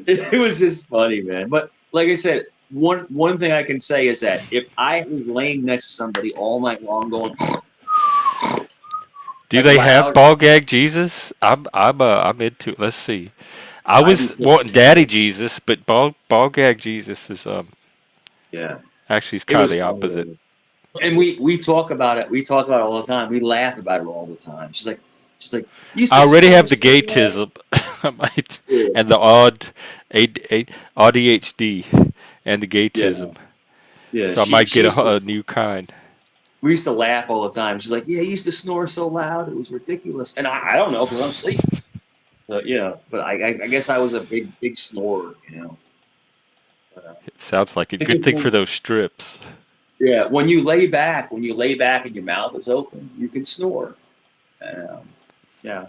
S2: It was just funny, man. But like I said, one thing I can say is that if I was laying next to somebody all night long going
S1: Do
S2: like
S1: they have
S2: loud,
S1: ball gag Jesus? I'm into it. Let's see. I
S2: I'd be
S1: was
S2: pissed.
S1: wanting Daddy Jesus, but ball gag Jesus is
S2: Yeah,
S1: actually it's
S2: it
S1: kind of
S2: was
S1: the
S2: funny,
S1: opposite.
S2: man. And we talk about it. We talk about it all the time. We laugh about it all the time. She's like, you used to
S1: I already
S2: snore
S1: have the
S2: so loud.
S1: gaytism, I might,
S2: Yeah,
S1: and the ADHD, and the
S2: yeah,
S1: gaytism.
S2: yeah.
S1: So I
S2: She
S1: might
S2: she
S1: get
S2: used to.
S1: a new kind.
S2: We used to laugh all the time. She's like, yeah, you used to snore so loud, it was ridiculous. And I don't know because I'm sleeping. So but I guess I was a big snorer. But,
S1: It sounds like a
S2: I
S1: good
S2: think
S1: thing for those strips.
S2: yeah, when you lay back and your mouth is open, you can snore. Yeah,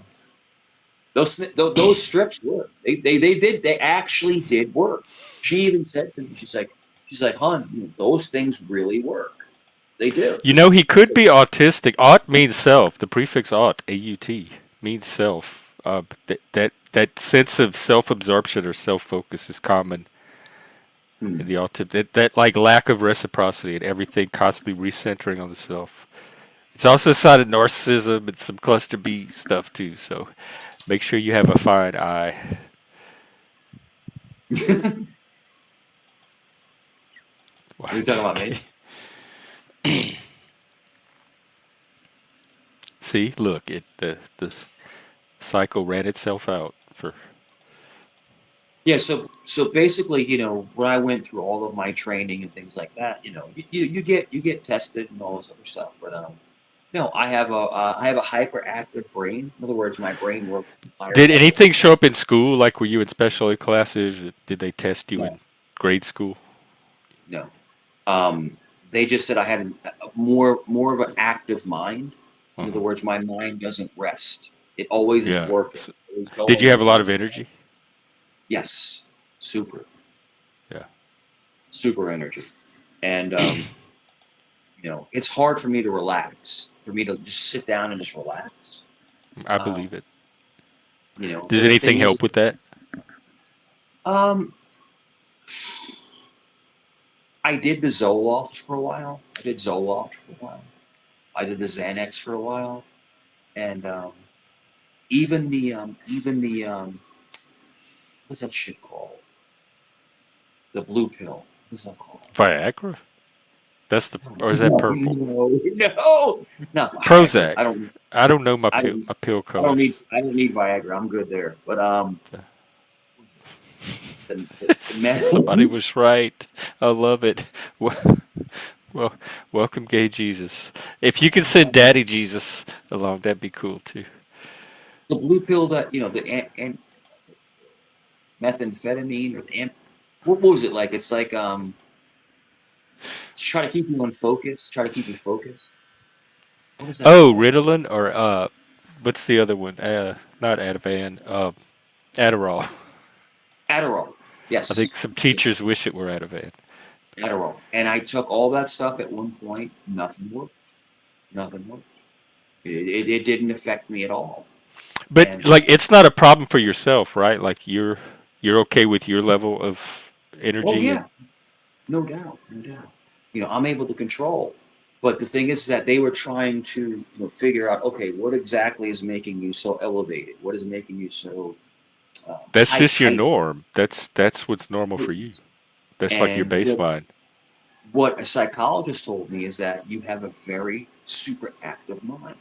S2: those strips work. They actually did work. She even said to me, she's like, "Hun, those things really work. They do."
S1: You know, he could
S2: So,
S1: be autistic. Aut means self. The prefix aut, A-U-T, means self. That sense of self-absorption or self-focus is common in
S2: hmm.
S1: the autism. That like lack of reciprocity and everything constantly recentering on the self. It's also a sign of narcissism and some cluster B stuff too. So make sure you have a fine eye.
S2: Are you talking
S1: Watch.
S2: about
S1: Okay.
S2: me?
S1: See, look, the cycle ran itself out for.
S2: Yeah. So basically, when I went through all of my training and things like that, you get tested and all this other stuff. But no, I have a hyperactive brain. In other words, my brain works higher
S1: Did
S2: levels.
S1: anything show up in school? Like, were you in special ed classes? Or did they test you
S2: No,
S1: in grade school?
S2: no. Um, they just said I had more of an active mind. In other
S1: Uh-huh.
S2: words, my mind doesn't rest. It always is
S1: Yeah.
S2: working. It's always
S1: Did
S2: going
S1: you
S2: and
S1: have a lot
S2: going.
S1: of energy?
S2: Yes, super,
S1: Yeah.
S2: super energy. And it's hard for me to relax, for me to just sit down and just relax.
S1: I
S2: Um,
S1: believe it. Does
S2: but the
S1: anything
S2: thing
S1: help
S2: is,
S1: with that?
S2: um, I did the Zoloft for a while. I did Zoloft for a while. I did the Xanax for a while, and even the what's that shit called? The blue pill. What's that called?
S1: Viagra? That's the, or is that
S2: No,
S1: purple?
S2: no, it's not Viagra.
S1: Prozac.
S2: I don't.
S1: I don't know
S2: I don't.
S1: my pill
S2: I don't need.
S1: colors.
S2: I don't need Viagra. I'm good there. But what was it? The
S1: Somebody
S2: meth.
S1: was right. I love it. Well, welcome, gay Jesus. If you can send Daddy Jesus along, that'd be cool too.
S2: The blue pill that the methamphetamine or what was it like? It's like to try to keep you on focus. Try to keep you focused. What is that
S1: Oh,
S2: called?
S1: Ritalin or what's the other one? Not Ativan. Adderall.
S2: Adderall.
S1: I
S2: Yes.
S1: think some
S2: Yes.
S1: teachers wish it were Ativan.
S2: Adderall. And I took all that stuff at one point. Nothing worked. Nothing worked. It didn't affect me at all.
S1: But
S2: And
S1: like, it's not a problem for yourself, right? Like you're okay with your level of
S2: oh
S1: energy
S2: yeah,
S1: and
S2: no doubt, no doubt. I'm able to control. But the thing is that they were trying to figure out, okay, what exactly is making you so elevated? What is making you so
S1: that's just your
S2: hyper?
S1: norm. That's what's normal for you. That's like your
S2: And
S1: baseline.
S2: what a psychologist told me is that you have a very super active mind.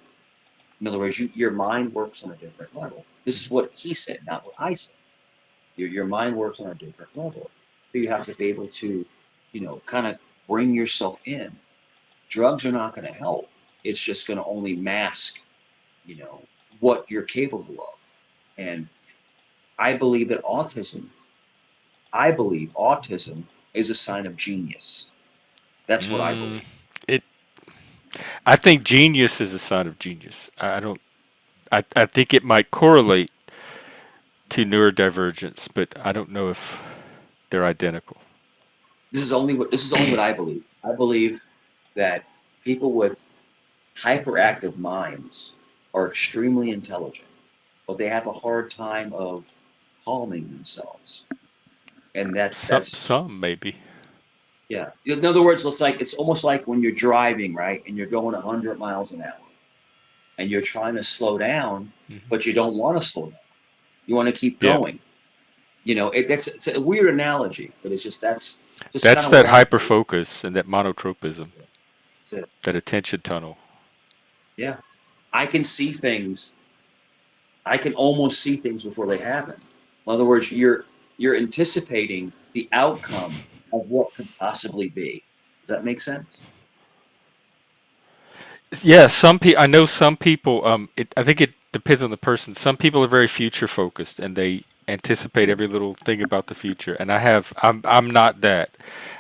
S2: In other words, your mind works on a different level. This is what he said, not what I said. Your mind works on a different level. So you have to be able to, kind of bring yourself in. Drugs are not going to help. It's just going to only mask, you know, what you're capable of. And I believe that autism is a sign of genius. That's what I
S1: Mm,
S2: believe.
S1: it. I think genius is a sign of genius. I don't. I think it might correlate to neurodivergence, but I don't know if they're identical.
S2: This is only what I believe. I believe that people with hyperactive minds are extremely intelligent, but they have a hard time of calming themselves. And that's
S1: Some maybe.
S2: yeah. In other words, it's almost like when you're driving, right, and you're going 100 miles an hour, and you're trying to slow down,
S1: Hmm.
S2: but you don't want to slow down. You want to keep
S1: Yeah,
S2: going. It's a weird analogy, but that's just kind
S1: that's
S2: of
S1: that
S2: what I
S1: hyper
S2: believe.
S1: focus and that monotropism,
S2: That's it.
S1: that attention tunnel.
S2: Yeah, I can see things. I can almost see things before they happen. In other words, you're anticipating the outcome of what could possibly be. Does that make sense?
S1: Yeah, I know some people. I think it depends on the person. Some people are very future focused and they anticipate
S2: Yeah.
S1: every little thing about the future. And I'm not that.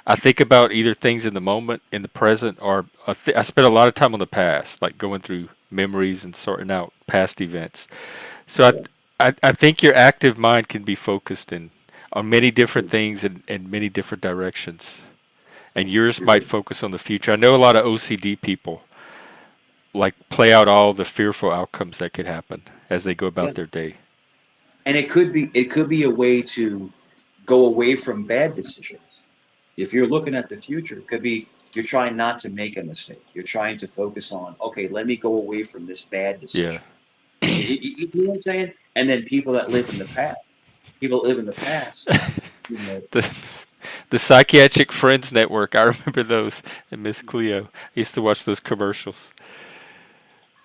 S1: I think about either things in the moment, in the present, or I spend a lot of time on the past, like going through memories and sorting out past events. So
S2: Yeah.
S1: I think your active mind can be focused in on many different things in many different directions. And
S2: So
S1: yours
S2: you're
S1: might focus on the future. I know a lot of OCD people like play out all the fearful outcomes that could happen as they go
S2: yeah.
S1: about their day.
S2: And it could be a way to go away from bad decisions. If you're looking at the future, it could be you're trying not to make a mistake. You're trying to focus on, okay, let me go away from this bad
S1: Yeah.
S2: decision. You know what I'm saying? And then people that live in the past, you know,
S1: the the psychiatric friends network. I remember those and Miss Cleo. I used to watch those commercials.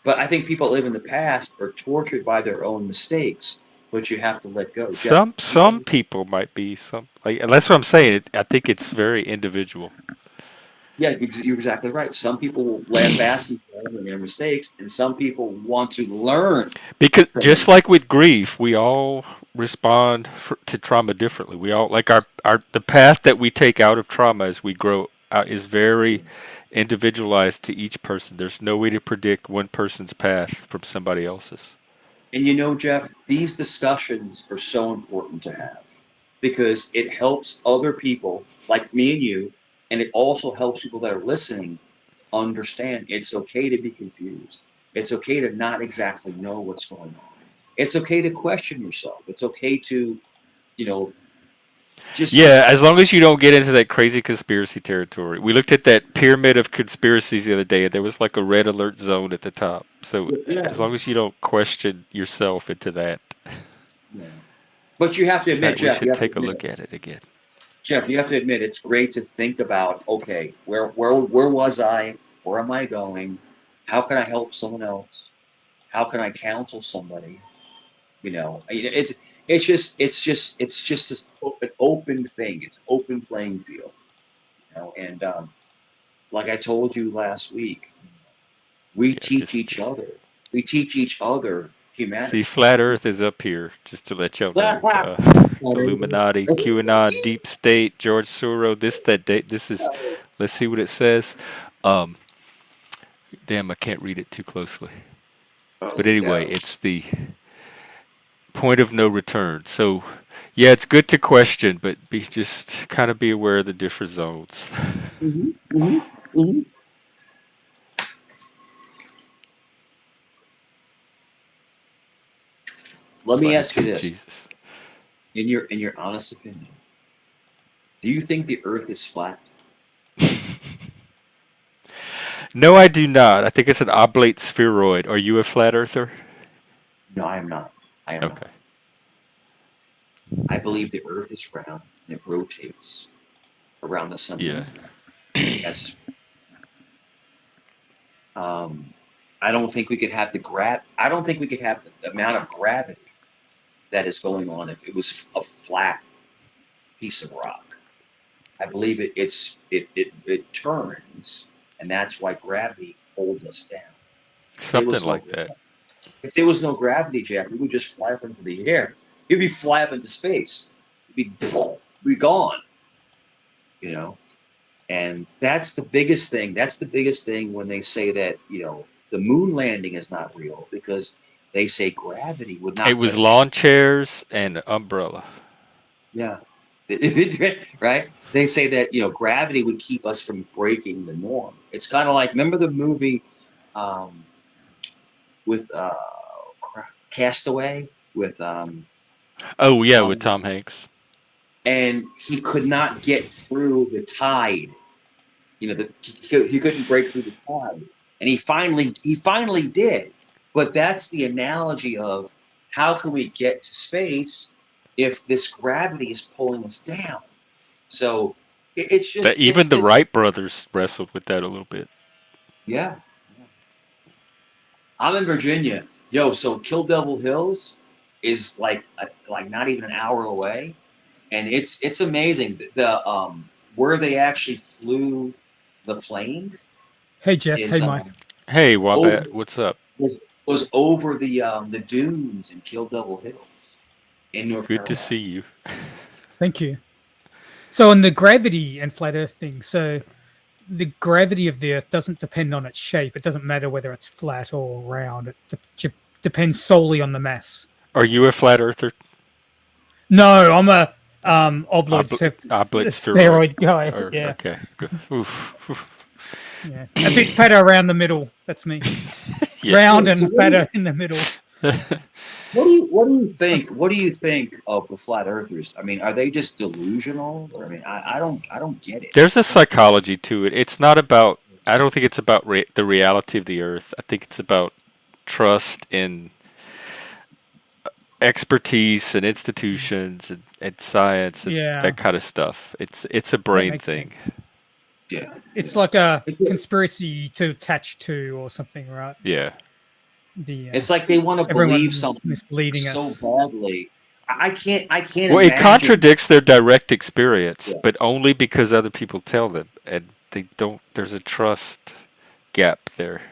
S2: but I think people that live in the past are tortured by their own mistakes, but you have to let go. Jeff,
S1: Some people might be some like and that's what I'm saying. I think it's very individual.
S2: yeah, you're exactly right. Some people will lambast themselves and their mistakes, and some people want to learn
S1: Because
S2: from
S1: just
S2: them.
S1: like with grief, we all respond to trauma differently. We all like our the path that we take out of trauma as we grow out is very individualized to each person. There's no way to predict one person's path from somebody else's.
S2: And Jeff, these discussions are so important to have because it helps other people like me and you, and it also helps people that are listening understand it's okay to be confused. It's okay to not exactly know what's going on. It's okay to question yourself. It's okay to, you know, just
S1: Yeah, as long as you don't get into that crazy conspiracy territory. We looked at that pyramid of conspiracies the other day, and there was like a red alert zone at the top. So
S2: yeah,
S1: as long as you don't question yourself into that,
S2: yeah. But you have to
S1: in
S2: admit,
S1: fact, we
S2: Jeff, you
S1: should
S2: have to
S1: take a
S2: admit,
S1: look at it again.
S2: it's great to think about, okay, where was I? Where am I going? How can I help someone else? How can I counsel somebody? It's just an open thing. It's an open playing field. And like I told you last week, we
S1: Yeah,
S2: teach each other. We teach each other
S1: see,
S2: humanity.
S1: flat Earth is up here, just to let y'all know. Illuminati, QAnon, Deep State, George Soros, this, that, date. This is, let's see what it says. Um, damn, I can't read it too closely. But anyway,
S2: Yeah.
S1: it's the point of no return. So, yeah, it's good to question, but just kind of be aware of the different zones.
S2: Hmm. Hmm. Hmm. Let me
S1: Glory
S2: ask you
S1: to
S2: this,
S1: Jesus.
S2: in your honest opinion, do you think the Earth is flat?
S1: No, I do not. I think it's an oblate spheroid. Are you a flat earther?
S2: No, I am not. I am not.
S1: Okay.
S2: I believe the Earth is round and it rotates around the sun and
S1: Yeah.
S2: moon. That's um, I don't think we could have I don't think we could have the amount of gravity that is going on if it was a flat piece of rock. I believe it turns, and that's why gravity holds us down. If there
S1: Something
S2: was no
S1: like that.
S2: if there was no gravity, Jeff, we would just fly up into the air. You'd be fly up into space. You'd be gone. You know, and that's the biggest thing. That's the biggest thing when they say that the moon landing is not real because they say gravity would
S1: It
S2: not let
S1: was
S2: us.
S1: lawn chairs and umbrella.
S2: Yeah. Right? They say that, gravity would keep us from breaking the norm. It's kind of like, remember the movie um, with Castaway with
S1: Oh yeah, with
S2: Tom,
S1: Tom Hanks.
S2: and he could not get through the tide. He couldn't break through the tide, and he finally did. But that's the analogy of how can we get to space if this gravity is pulling us down? So it's
S1: That
S2: just
S1: even the
S2: it's
S1: Wright brothers wrestled with that a little bit.
S2: yeah. I'm in Virginia, yo. So Kill Devil Hills is like not even an hour away, and it's amazing. The where they actually flew the plane
S3: Hey Jeff, hey
S2: is
S3: Mike.
S1: Hey,
S2: over
S1: Wombat, what's up?
S2: was over the dunes in Kill Devil Hills in North
S1: Good to
S2: Carolina.
S1: see you.
S3: Thank you. So on the gravity and flat Earth thing, so the gravity of the Earth doesn't depend on its shape. It doesn't matter whether it's flat or round. It depends solely on the mass.
S1: Are you a flat earther?
S3: No, I'm a obloid
S1: Oblit steroid.
S3: steroid guy.
S1: Or,
S3: Yeah,
S1: okay. Good. Oof.
S3: yeah. A bit fatter around the middle. That's me.
S1: Yeah.
S3: Round
S2: So
S3: and fatter in the middle.
S2: what do you think of the flat earthers? I mean, are they just delusional? Or, I mean, I don't get it.
S1: There's a psychology to it. It's not about. I don't think it's about the reality of the Earth. I think it's about trust in expertise and institutions and science and
S3: Yeah,
S1: that kind of stuff. It's a
S3: that
S1: brain
S3: makes sense.
S1: thing.
S2: Yeah,
S3: It's like a
S2: it's
S3: conspiracy to attach to or something, right?
S1: Yeah.
S3: The
S2: it's like they want to believe
S3: everyone
S2: something
S3: misleading
S2: so
S3: us.
S2: badly. I can't
S1: Well, it
S2: imagine.
S1: contradicts their direct experience,
S2: Yeah.
S1: but only because other people tell them, and they don't. There's a trust gap there.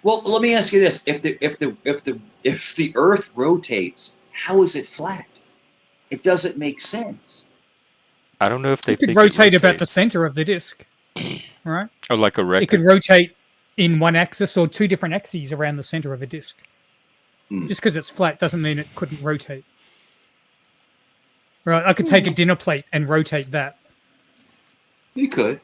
S2: Well, let me ask you this: if the Earth rotates, how is it flat? It doesn't make sense.
S1: I don't know if they
S3: It could
S1: think it
S3: rotate about the
S1: rotates.
S3: center of the disk, right?
S1: Oh, like a
S3: It could
S1: record.
S3: rotate in one axis or two different axes around the center of a disk.
S2: Hmm.
S3: Just because it's flat doesn't mean it couldn't rotate. Right? I could take a dinner plate and rotate that.
S2: You could.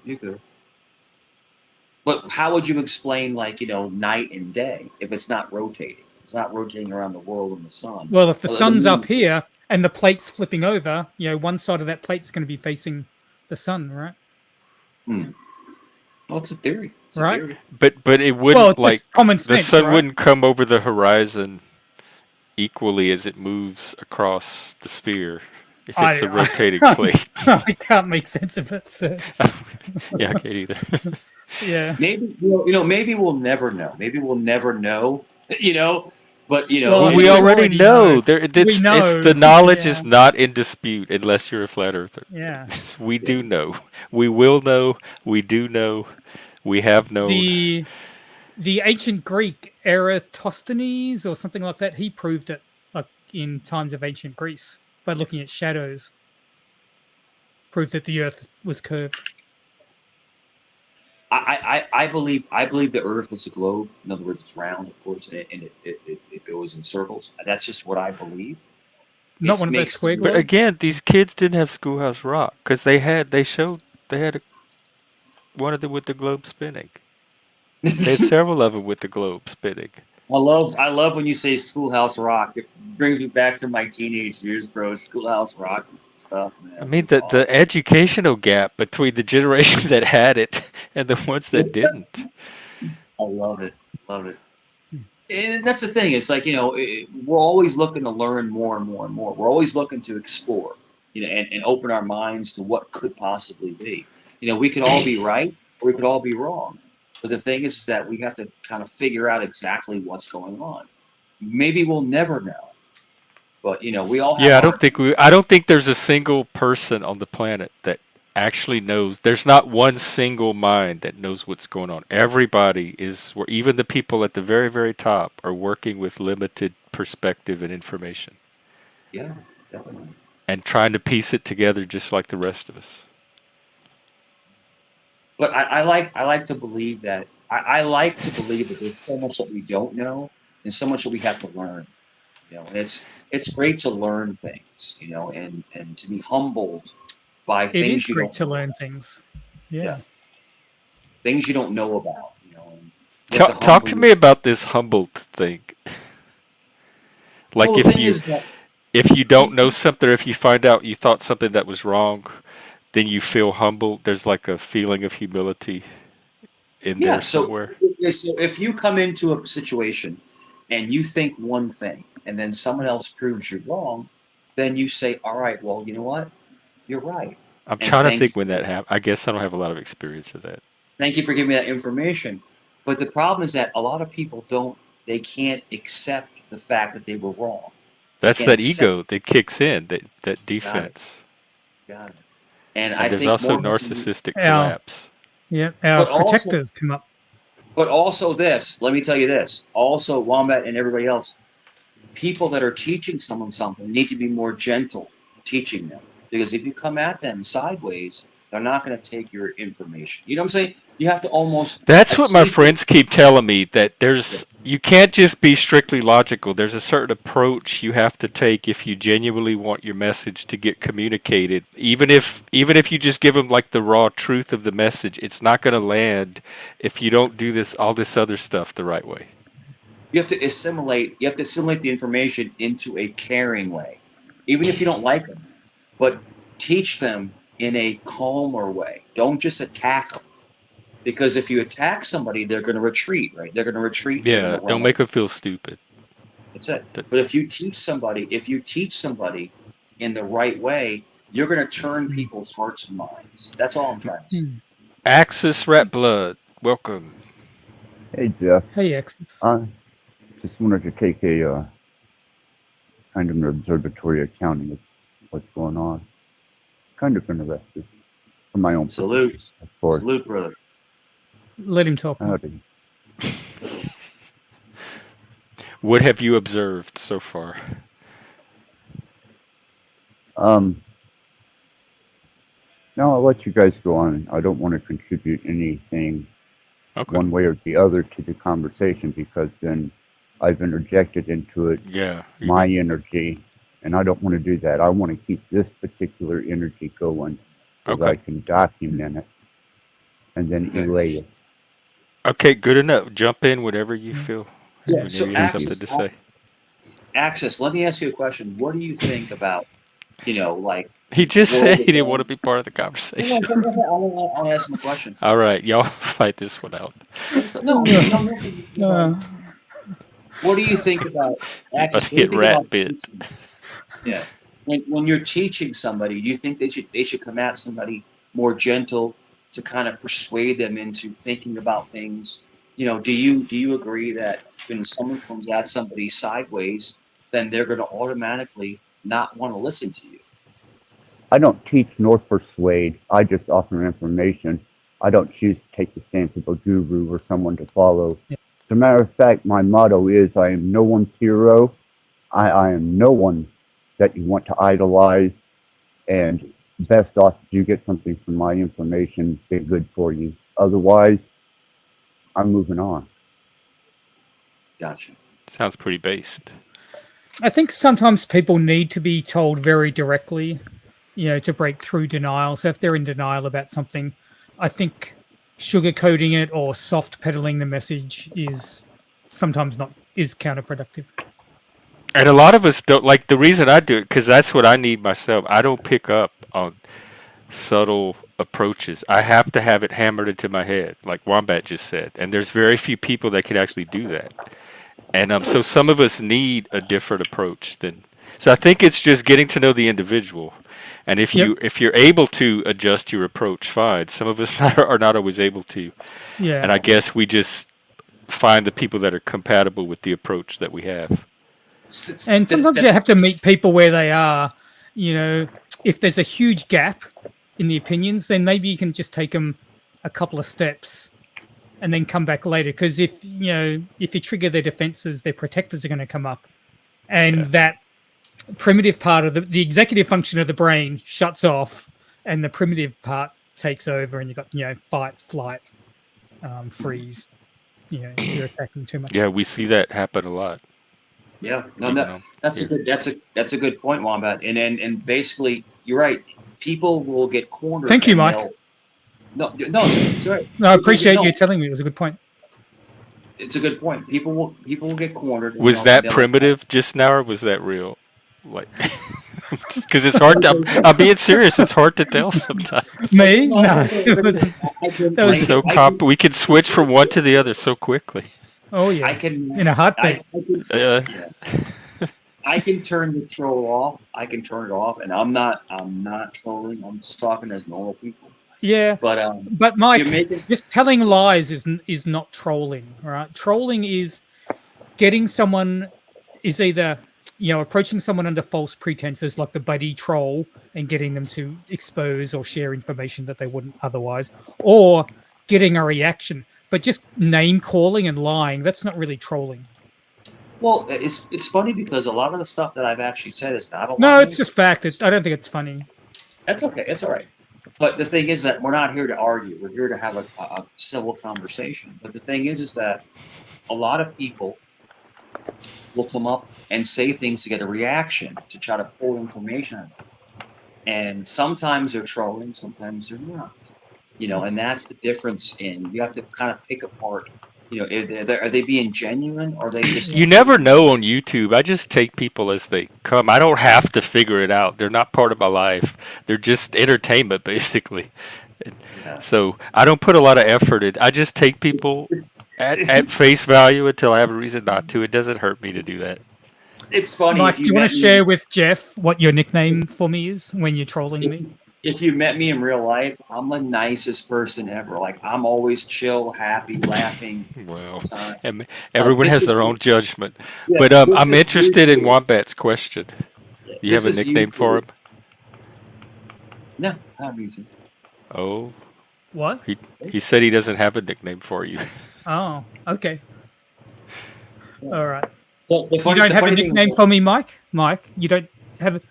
S2: But how would you explain, like, night and day if it's not rotating? It's not rotating around the world and the sun.
S3: Well, if the
S2: Well, the
S3: sun's up
S2: moon.
S3: here and the plate's flipping over, one side of that plate's going to be facing the sun, right?
S2: Hmm. Well, it's a theory. It's a
S3: Right?
S2: theory.
S1: But it
S3: Well,
S1: wouldn't
S3: it's just
S1: like
S3: common
S1: the
S3: sense,
S1: sun
S3: right?
S1: wouldn't come over the horizon equally as it moves across the sphere if it's a rotating plate.
S3: I can't make sense of it. So,
S1: Yeah, I can't either.
S3: yeah.
S2: Maybe maybe we'll never know. Maybe we'll never know. You know, but
S3: Well,
S1: Well,
S3: I
S1: we
S3: think we
S2: anyway.
S1: already
S3: already know.
S1: know. There,
S3: We
S1: it's the
S3: know.
S1: knowledge
S3: Yeah.
S1: is not in dispute unless you're a flat earther.
S3: Yeah.
S1: We
S2: Yeah.
S1: do know. We will know. We do know. We have known.
S3: The ancient Greek Eratosthenes or something like that, he proved it like in times of ancient Greece by looking at shadows, proved that the earth was curved.
S2: I believe the Earth is a globe. In other words, it's round, of course, and it goes in circles. That's just what I believe.
S3: Not
S2: It
S3: one of those
S2: makes
S3: square
S1: But
S3: globes.
S1: again, these kids didn't have Schoolhouse Rock because they showed they had one of them with the globe spinning. They had several of them with the globe spinning.
S2: I love when you say Schoolhouse Rock. It brings me back to my teenage years, bro. Schoolhouse Rock and stuff,
S1: I
S2: man. It
S1: mean,
S2: was
S1: the
S2: awesome.
S1: educational gap between the generation that had it and the ones that didn't.
S2: I love it. Love it. And that's the thing. It's like, we're always looking to learn more and more and more. We're always looking to explore, and open our minds to what could possibly be. We could all be right or we could all be wrong. But the thing is that we have to kind of figure out exactly what's going on. Maybe we'll never know, but we all have
S1: Yeah,
S2: our.
S1: I don't think there's a single person on the planet that actually knows. There's not one single mind that knows what's going on. Everybody is, or even the people at the very, very top are working with limited perspective and information
S2: Yeah, definitely.
S1: and trying to piece it together just like the rest of us.
S2: But I like to believe that I like to believe that there's so much that we don't know, and so much that we have to learn. And it's great to learn things, and to be humbled by
S3: It is
S2: things you
S3: great
S2: don't
S3: to
S2: know.
S3: learn things.
S2: Yeah,
S3: Yeah.
S2: things you don't know about. And you have to
S1: Talk
S2: humble
S1: to
S2: your.
S1: me about this humbled thing.
S2: Well,
S1: Like
S2: the thing is that
S1: if you don't know
S2: people,
S1: something, or if you find out you thought something that was wrong, then you feel humbled. There's like a feeling of humility in there
S2: yeah. So,
S1: somewhere.
S2: so if you come into a situation and you think one thing, and then someone else proves you wrong, then you say, "All right, well, you know what? You're right,
S1: I'm
S2: and
S1: trying to think when that happened. I guess I don't have a lot of experience of that.
S2: thank you for giving me that information." But the problem is that a lot of people don't. They can't accept the fact that they were wrong. They
S1: That's
S2: can't
S1: that
S2: accept.
S1: ego that kicks in, that
S2: Got it.
S1: defense.
S2: Got it. And
S1: And
S2: I
S1: there's
S2: think
S1: also
S2: more,
S1: narcissistic
S3: Our
S1: collapse.
S3: our
S2: but also,
S3: protectors come up.
S2: but also this. Let me tell you this. Also, Wombat and everybody else, people that are teaching someone something need to be more gentle teaching them, because if you come at them sideways, they're not going to take your information. You know what I'm saying? You have to almost
S1: That's what my
S2: take it.
S1: friends keep telling me, that
S2: Yeah.
S1: you can't just be strictly logical. There's a certain approach you have to take if you genuinely want your message to get communicated. Even if you just give them like the raw truth of the message, it's not going to land if you don't do all this other stuff the right way.
S2: You have to assimilate. You have to assimilate the information into a caring way, even if you don't like them. But teach them in a calmer way. Don't just attack them, because if you attack somebody, they're going to retreat. Right? They're going to retreat. They're going to
S1: Yeah,
S2: run
S1: don't
S2: away.
S1: make them feel stupid.
S2: That's it.
S1: That,
S2: But if you teach somebody in the right way, you're going to turn
S3: Mm.
S2: people's hearts and minds. That's all I'm trying to say.
S3: Mm.
S1: Axis Rat Blood, welcome.
S4: Hey Jeff,
S3: Hey, Exes.
S4: I just wanted to take a kind of an observatory accounting of what's going on. Kind of interested from my own
S2: Salute,
S4: purposes, of course.
S2: salute, brother.
S3: Let him talk. Mike.
S4: Howdy.
S1: What have you observed so far?
S4: Um, now I'll let you guys go on. I don't want to contribute anything
S1: Okay.
S4: one way or the other to the conversation, because then I've interjected into it
S1: Yeah.
S4: my energy, and I don't want to do that. I want to keep this particular energy going so that I
S1: Okay.
S4: can document it and then
S2: Okay.
S4: relay it.
S1: Okay, good enough. Jump in whenever you feel,
S2: Yeah.
S1: whenever
S2: So,
S1: you have
S4: Thank you.
S1: something to say.
S2: Access. Let me ask you a question. What do you think about, like
S1: He just
S2: world
S1: said he didn't want to
S2: events?
S1: be part of the
S2: No,
S1: conversation.
S2: I'll ask him a question.
S1: All right, y'all fight this one out.
S2: No, no, no, no.
S3: Uh,
S2: What do you think about
S1: You about
S2: access?
S1: to
S2: What do you
S1: get
S2: think about
S1: rat bit.
S2: teaching? Yeah. When you're teaching somebody, do you think they should come at somebody more gentle to kind of persuade them into thinking about things? Do you agree that when someone comes at somebody sideways, then they're going to automatically not want to listen to you?
S4: I don't teach nor persuade. I just offer information. I don't choose to take the stance of a guru or someone to follow.
S3: yeah.
S4: As a matter of fact, my motto is I am no one's hero. I am no one that you want to idolize. And best off if you get something from my information, be good for you. Otherwise, I'm moving on.
S2: Gotcha.
S1: Sounds pretty based.
S3: I think sometimes people need to be told very directly, to break through denial. So if they're in denial about something, I think sugarcoating it or soft pedaling the message is sometimes not is counterproductive.
S1: And a lot of us don't, like, the reason I do it, because that's what I need myself. I don't pick up on subtle approaches. I have to have it hammered into my head, like Wombat just said. And there's very few people that can actually do that. And so some of us need a different approach than. So I think it's just getting to know the individual. And if
S3: Yep.
S1: you're able to adjust your approach, fine. Some of us are not always able to.
S3: Yeah.
S1: And I guess we just find the people that are compatible with the approach that we have.
S3: And sometimes you
S2: That's
S3: have to meet people where they are. If there's a huge gap in the opinions, then maybe you can just take them a couple of steps and then come back later. Because if you trigger their defenses, their protectors are going to come up, and
S1: Yeah.
S3: that primitive part of the executive function of the brain shuts off, and the primitive part takes over, and you've got fight, flight, freeze. you're attacking too much.
S1: Yeah, we see that happen a lot.
S2: Yeah, no,
S1: Even
S2: no,
S1: on
S2: that's a
S1: here.
S2: good that's a good point, Wombat. And basically, you're right. People will get cornered,
S3: Thank you,
S2: and
S3: Mike.
S2: no, it's all right.
S3: No, I
S2: People will get,
S3: appreciate
S2: no,
S3: you telling me. It was a good point.
S2: it's a good point. People will get cornered, and
S1: Was
S2: and
S1: that
S2: they're like,
S1: primitive just now, or was that real? Like, just because it's hard to. I'm being serious. It's hard to tell sometimes.
S3: Me?
S2: no,
S3: No, it wasn't. That
S1: We're
S3: was.
S1: so we can switch from one to the other so quickly.
S3: Oh
S2: I
S3: yeah,
S2: can
S3: in a heartbeat.
S2: I can
S1: Uh,
S2: yeah. I can turn the troll off. I can turn it off, and I'm not trolling. I'm just talking as normal people.
S3: Yeah,
S2: But
S3: but
S2: you're
S3: Mike,
S2: making
S3: just telling lies is not trolling, right? Trolling is getting someone is either approaching someone under false pretenses like the buddy troll and getting them to expose or share information that they wouldn't otherwise, or getting a reaction. But just name calling and lying, that's not really trolling.
S2: well, it's funny because a lot of the stuff that I've actually said is not a
S3: No,
S2: lie.
S3: it's just fact. I don't think it's funny.
S2: That's okay. It's all right. But the thing is that we're not here to argue. We're here to have a civil conversation. But the thing is that a lot of people will come up and say things to get a reaction to try to pull information out of them. And sometimes they're trolling, sometimes they're not. And that's the difference in you have to kind of pick apart. Are they being genuine or are they just
S1: you never know on YouTube. I just take people as they come. I don't have to figure it out. They're not part of my life. They're just entertainment, basically.
S2: yeah.
S1: So I don't put a lot of effort in. I just take people
S2: It's,
S1: at face value until I have a reason not to. It doesn't hurt me to do that.
S2: it's funny
S3: Mike,
S2: if
S3: do
S2: you
S3: you want
S2: met
S3: to
S2: me.
S3: share with Jeff what your nickname for me is when you're trolling
S2: If,
S3: me?
S2: if you met me in real life, I'm the nicest person ever. Like I'm always chill, happy, laughing
S1: Well,
S2: all the time.
S1: everyone
S2: This
S1: has
S2: is
S1: their own judgment.
S2: yeah,
S1: But
S2: this
S1: I'm
S2: is
S1: interested in
S2: YouTube.
S1: Wombat's question. You
S2: This
S1: have a
S2: is
S1: nickname for
S2: YouTube.
S1: him?
S2: No, not YouTube.
S1: Oh,
S3: What?
S1: he said he doesn't have a nickname for you.
S3: Oh, okay. All right.
S2: The
S3: You don't have a
S2: funny thing
S3: nickname
S2: is
S3: for me, Mike? Mike, you don't have.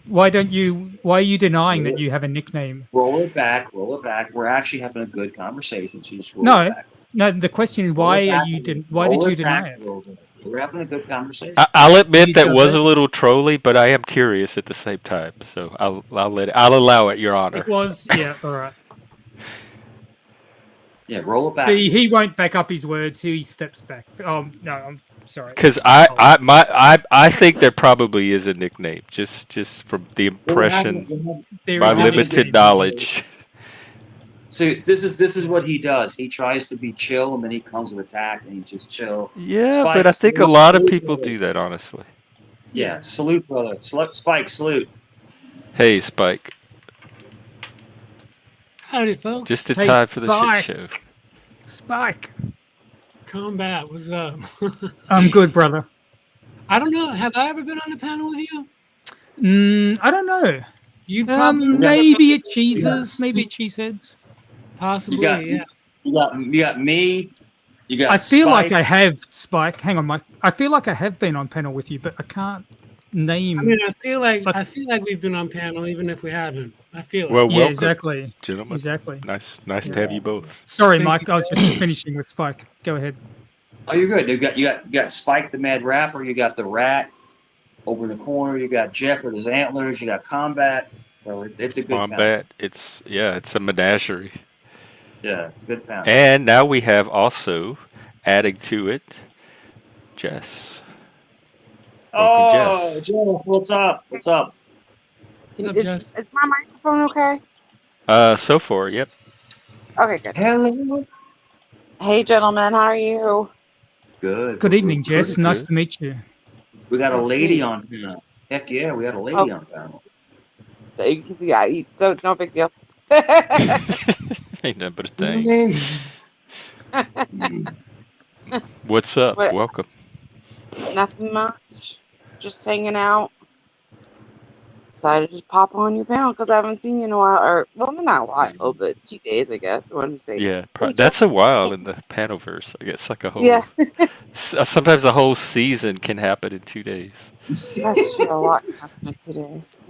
S3: Why are you denying that you have a nickname?
S2: roll it back, roll it back. We're actually having a good conversation, so just roll it
S3: No,
S2: back.
S3: no. The question is,
S2: Roll
S3: why
S2: it
S3: are
S2: back.
S3: you? Why
S2: Roll
S3: did you
S2: it back
S3: deny
S2: a
S3: it?
S2: little bit. We're having a good conversation.
S1: I'll admit
S3: You
S1: that
S3: does
S1: was
S3: it?
S1: a little trolly, but I am curious at the same time. So I'll allow it, Your Honor.
S3: It was, yeah. All right.
S2: Yeah, roll it back.
S3: See, he won't back up his words. He steps back. No, I'm sorry.
S1: Because I think there probably is a nickname, just from the impression,
S3: There
S1: my
S3: is a
S1: limited
S3: nickname.
S1: knowledge.
S2: So this is what he does. He tries to be chill, and then he comes with attack, and he just chill.
S1: Yeah,
S2: Spike,
S1: but I think a
S2: salute,
S1: lot of
S2: salute,
S1: people
S2: brother.
S1: do that, honestly.
S2: Yeah, salute, brother. Spike, salute.
S1: Hey, Spike,
S5: Howdy, folks.
S1: just in
S3: Hey,
S1: time for the
S3: Spike.
S1: shit show.
S3: Spike.
S5: Combat, what's up?
S3: I'm good, brother.
S5: I don't know. Have I ever been on the panel with you?
S3: I don't know.
S5: You probably
S3: Maybe at cheeses. Maybe at cheeseheads.
S5: possibly,
S2: You got
S5: yeah.
S2: you got me. You got.
S3: I feel
S2: Spike.
S3: like I have, Spike. Hang on, Mike. I feel like I have been on panel with you, but I can't name.
S5: I mean, I feel like
S3: But-
S5: we've been on panel, even if we haven't. I feel it.
S1: Well,
S3: yeah,
S1: welcome,
S3: exactly.
S1: gentlemen.
S3: Exactly.
S1: Nice to have you both.
S3: Sorry,
S5: Thank
S3: Mike.
S5: you.
S3: I was just finishing with Spike. Go ahead.
S2: Oh, you're good. You got Spike the Mad Rapper. You got the Rat over in the corner. You got Jeff with his antlers. You got Combat. So it's a good panel.
S1: Combat, it's a menagerie.
S2: Yeah, it's a good panel.
S1: And now we have also adding to it, Jess.
S2: Oh,
S1: Jess.
S2: Jess, what's up? What's up?
S5: What's up,
S6: Is,
S5: Jess?
S6: is my microphone okay?
S1: So far, yep.
S6: Okay, good.
S2: Hello.
S6: Hey, gentlemen, how are you?
S2: Good.
S3: Good evening, Jess.
S1: pretty
S3: Nice
S1: good.
S3: to meet you.
S2: We got a
S6: Nice to
S2: lady
S6: meet you.
S2: on panel. Heck yeah, we got a lady
S6: Oh.
S2: on panel.
S6: Yeah, so no big deal.
S1: Ain't nothing but a thing. What's up?
S6: What?
S1: Welcome.
S6: Nothing much. Just hanging out. Decided to pop on your panel because I haven't seen you in a while. Or, well, not a while, but 2 days, I guess. I want to say.
S1: Yeah,
S6: Hey,
S1: that's a while in the Panoverse. I guess like a whole.
S6: Yeah,
S1: Sometimes a whole season can happen in 2 days.
S6: that's true. A lot happened in 2 days.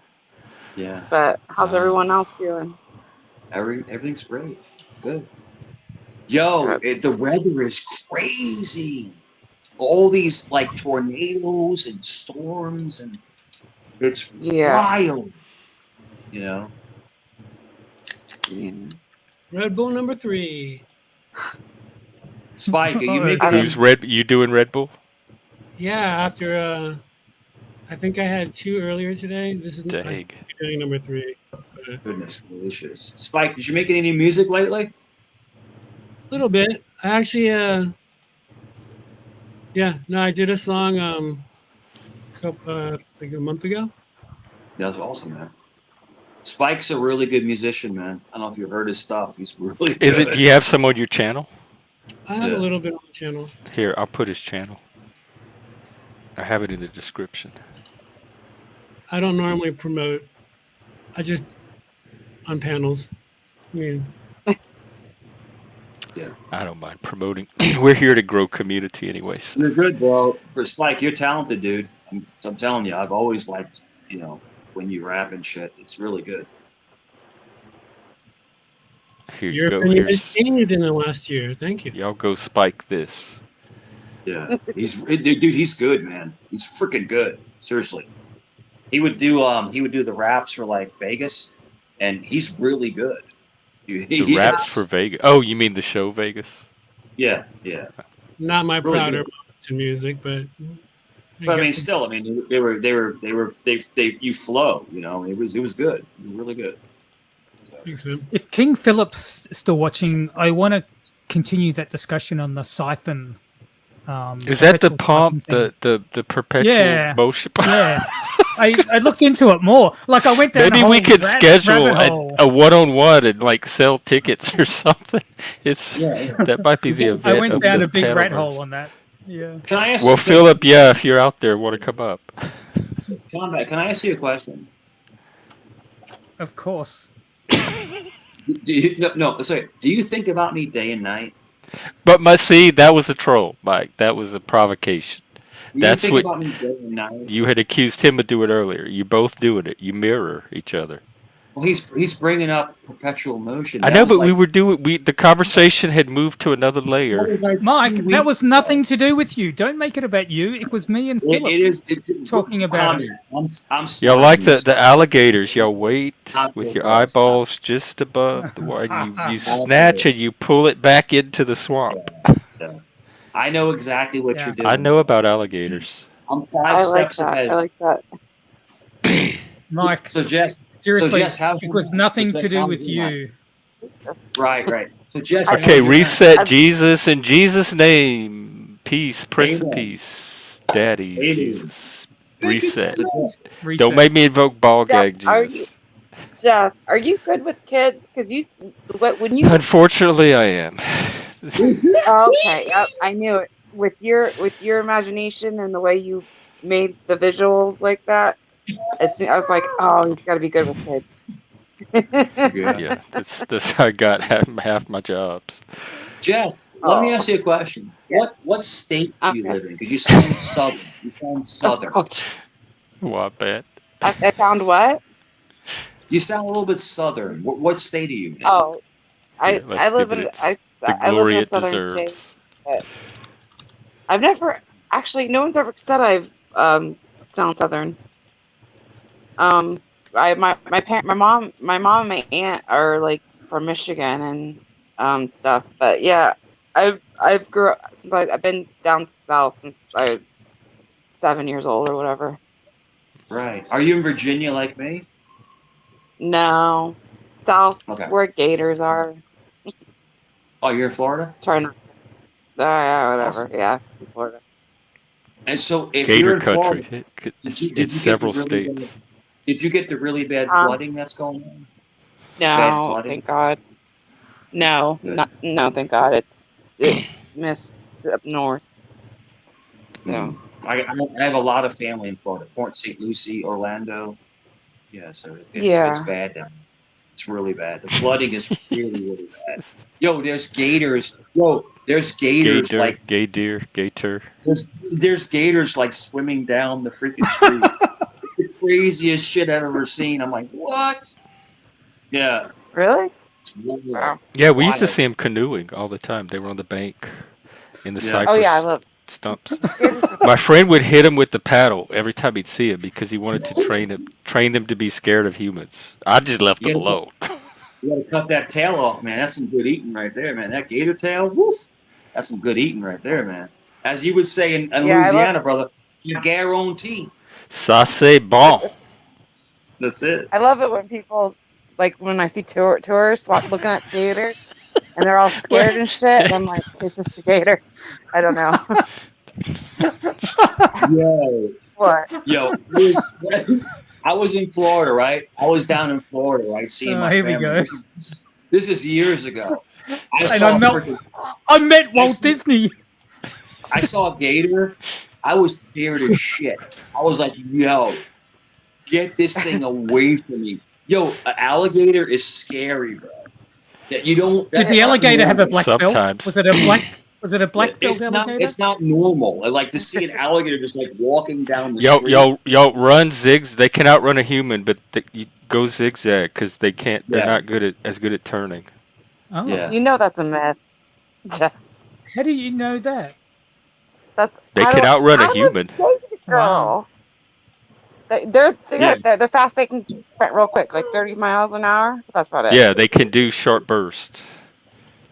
S2: Yeah,
S6: But how's
S1: Um,
S6: everyone else doing?
S2: everything's great. It's good. Yo, the weather is crazy. All these like tornadoes and storms, and it's wild. You know.
S6: Yeah.
S5: Red Bull number 3.
S2: Spike, are you making
S1: Who's Red? You doing Red Bull?
S5: Yeah, after I think I had 2 earlier today. This is
S1: Dang.
S5: doing number 3.
S2: Goodness gracious. Spike, did you make any music lately?
S5: A little bit. I actually I did a song like a month ago.
S2: That's awesome, man. Spike's a really good musician, man. I don't know if you've heard his stuff. He's really good.
S1: Do you have some on your channel?
S5: I have a little bit on the channel.
S1: Here, I'll put his channel. I have it in the description.
S5: I don't normally promote. I just on panels. I mean,
S2: yeah.
S1: I don't mind promoting. We're here to grow community anyway. So.
S2: You're good, bro. For Spike, you're talented, dude. I'm telling you, I've always liked, when you rap and shit. It's really good.
S1: Here
S5: your
S1: you go.
S5: opinion has changed in the last year. Thank you.
S1: Y'all go Spike this.
S2: Yeah, he's good, man. He's freaking good. Seriously, he would do the raps for like Vegas, and he's really good.
S1: The raps for Vegas. Oh, you mean the show Vegas?
S2: Yeah.
S5: Not my
S2: really
S5: prouder moments in music, but
S2: I mean, still, you flow. It was good. It was really good.
S5: Thanks, man.
S3: If King Philip's still watching, I want to continue that discussion on the siphon.
S1: Is that the
S3: perpetual
S1: pump,
S3: siphon thing.
S1: the perpetual motion?
S3: Yeah. I looked into it more. Like I went down.
S1: Maybe we could schedule a one-on-one and like sell tickets or something. That might be the event.
S3: I went down a big
S1: panel
S3: rat hole on that. Yeah.
S2: Can I ask?
S1: Well, Philip, if you're out there, want to come up?
S2: Combat, can I ask you a question?
S3: Of course.
S2: Sorry. Do you think about me day and night?
S1: But that was a troll, Mike. That was a provocation. That's what
S2: about me day and night?
S1: You had accused him of doing earlier. You both doing it. You mirror each other.
S2: Well, he's bringing up perpetual motion.
S1: I know, but we were doing. The conversation had moved to another layer.
S3: Mike, that was nothing to do with you. Don't make it about you. It was me and Philip talking about it.
S1: Y'all like the alligators. Y'all wait with your eyeballs just above the water. You snatch and you pull it back into the swamp.
S2: Yeah. I know exactly what you're doing.
S1: I know about alligators.
S2: I'm 5 steps ahead.
S6: I like that.
S3: Mike,
S2: so Jess,
S3: seriously,
S2: how's
S3: it was nothing to do with you.
S2: Right. So Jess,
S1: okay, reset Jesus in Jesus' name. Peace, Prince of Peace, Daddy Jesus. Reset. Don't make me invoke ball gag Jesus.
S6: Jeff, are you good with kids? Because when you.
S1: Unfortunately, I am.
S6: Okay, I knew it. With your imagination and the way you made the visuals like that, I was like, oh, he's got to be good with kids.
S1: Yeah, that's how I got half my jobs.
S2: Jess, let me ask you a question. What state do you live in? Because you sound southern.
S1: Well, I bet.
S6: I found what?
S2: You sound a little bit southern. What state are you in?
S6: Oh, I live in I live in a southern state. But I've never no one's ever said I've sound southern. My mom and my aunt are like from Michigan and stuff, but yeah, I've grew up since I've been down south since I was 7 years old or whatever.
S2: Right. Are you in Virginia like me?
S6: No, south where Gators are.
S2: Oh, you're in Florida?
S6: Whatever. Yeah, in Florida.
S2: And so, if
S1: Gator
S2: you're in
S1: country,
S2: Florida,
S1: it's several states.
S2: Did you get the really bad flooding that's going on?
S6: No, thank God. No, thank God. It missed up north. So
S2: I have a lot of family in Florida. Port St. Lucie, Orlando. Yeah, so it's bad down there. It's really bad. The flooding is really, really bad. Yo, there's gators. There's gators
S1: Gator.
S2: There's gators like swimming down the freaking street. The craziest shit I've ever seen. I'm like, what? Yeah.
S6: Really? Wow.
S1: Yeah, we used to see them canoeing all the time. They were on the bank in the cypress
S6: Oh yeah, I love
S1: stumps.
S6: Gators.
S1: My friend would hit him with the paddle every time he'd see him because he wanted to train them to be scared of humans. I just left them alone.
S2: You gotta cut that tail off, man. That's some good eating right there, man. That gator tail, woof. That's some good eating right there, man. As you would say in Louisiana, brother, you guarantee.
S1: Ça c'est bon.
S2: That's it.
S6: I love it when people, like when I see tourists looking at gators and they're all scared and shit, and I'm like, it's just a gator. I don't know.
S2: Yo.
S6: What?
S2: Yo, I was in Florida, right? I was down in Florida, right? Seeing my
S3: here
S2: family.
S3: we go.
S2: This is years ago.
S3: I met Walt Disney.
S2: I saw a gator. I was scared as shit. I was like, yo, get this thing away from me. Yo, an alligator is scary, bro. That you don't.
S3: Did the alligator have a black belt?
S1: Sometimes.
S3: Was it a black? Was it a black belt alligator?
S2: It's not normal. I like to see an alligator just like walking down the street.
S1: Yo, run zigs. They can outrun a human, but you go zigzag because they can't. They're not as good at turning.
S3: Oh.
S2: Yeah.
S6: You know that's a myth.
S3: How do you know that?
S1: They can outrun a human.
S6: Girl. They're fast. They can sprint real quick, like 30 miles an hour. But that's about it.
S1: Yeah, they can do short bursts.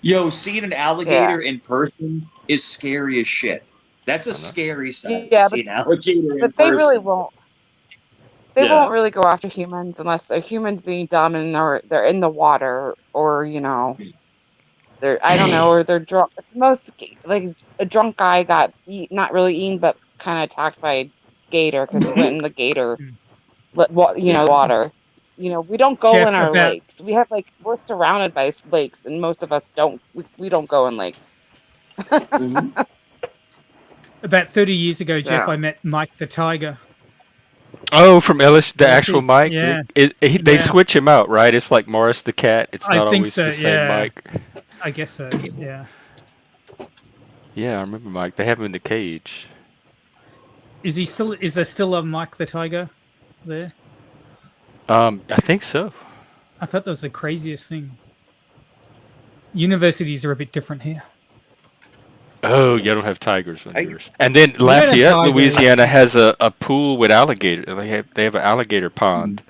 S2: Yo, seeing an alligator in person is scary as shit. That's a scary sight.
S6: Yeah,
S2: see an alligator in
S6: but
S2: person.
S6: they really won't. They won't really go after humans unless they're humans being dumb and they're in the water, or they're or they're drunk. Most like a drunk guy got not really eaten, but kind of attacked by a gator because he went in the gator, water. We don't go in our lakes. We have we're surrounded by lakes, and most of us don't. We don't go in lakes.
S3: About 30 years ago, Jeff, I met Mike the tiger.
S1: Oh, from Ellis, the actual Mike?
S3: Yeah.
S1: They switch him out, right? It's like Morris the cat. It's not always the same Mike.
S3: I guess so, yeah.
S1: Yeah, I remember Mike. They have him in the cage.
S3: Is there still a Mike the tiger there?
S1: I think so.
S3: I thought that was the craziest thing. Universities are a bit different here.
S1: Oh, you don't have tigers on yours. And then Lafayette, Louisiana has a pool with alligator. They have an alligator pond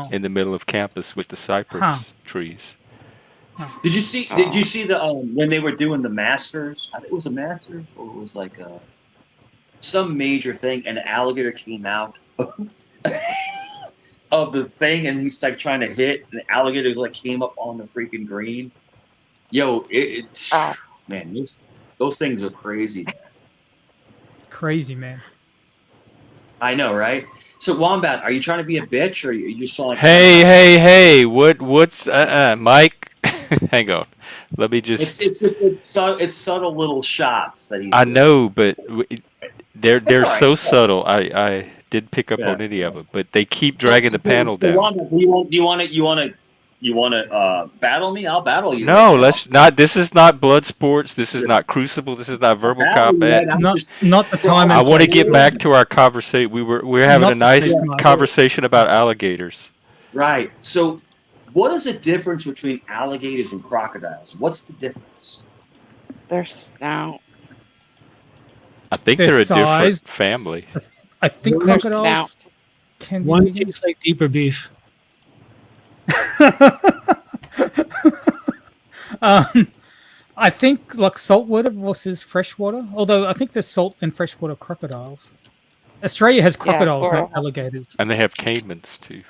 S1: in the middle of campus with the cypress trees.
S2: Did you see the when they were doing the Masters? I think it was the Masters, or it was like some major thing, and an alligator came out of the thing, and he's like trying to hit, and the alligator came up on the freaking green. Yo, it's man, those things are crazy, man.
S3: Crazy, man.
S2: I know, right? So Wombat, are you trying to be a bitch, or are you just like?
S1: Hey! What's Mike? Hang on. Let me just.
S2: It's subtle little shots that he's.
S1: I know, but they're so subtle. I didn't pick up on any of them, but they keep dragging the panel down.
S2: Wombat, you want to battle me? I'll battle you.
S1: No, let's not. This is not blood sports. This is not Crucible. This is not verbal combat.
S3: Not the time.
S1: I want to get back to our conversation. We're having a nice conversation about alligators.
S2: Right. So, what is the difference between alligators and crocodiles? What's the difference?
S6: Their snout.
S1: I think they're a different family.
S3: I think crocodiles can be.
S5: One tastes like deeper beef.
S3: I think saltwater versus freshwater. Although I think there's salt and freshwater crocodiles. Australia has crocodiles, not alligators.
S1: And they have caimans too.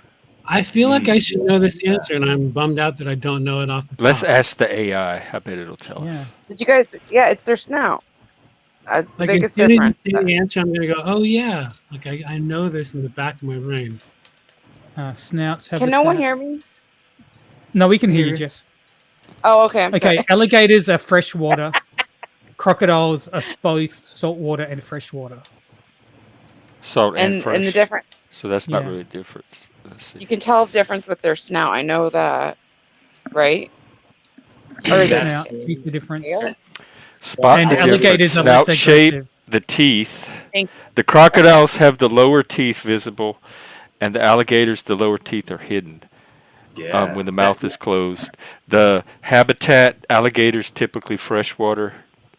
S5: I feel like I should know this answer, and I'm bummed out that I don't know it off the top.
S1: Let's ask the AI. I bet it'll tell us.
S6: Did you guys? Yeah, it's their snout. The biggest difference.
S5: The answer, I'm gonna go. Oh yeah, I know this in the back of my brain.
S3: Snouts.
S6: Can no one hear me?
S3: No, we can hear you, Jess.
S6: Oh, okay. I'm sorry.
S3: Alligators are freshwater. Crocodiles are both saltwater and freshwater.
S1: Salt and fresh.
S6: And the difference.
S1: So that's not really a difference. Let's see.
S6: You can tell the difference with their snout. I know that, right? Or is
S3: it the difference?
S1: Spot
S3: and
S1: the
S3: alligators
S1: difference. Snout shape, the teeth. The crocodiles have the lower teeth visible, and the alligators, the lower teeth are hidden.
S2: Yeah.
S1: when the mouth is closed. The habitat, alligators typically freshwater,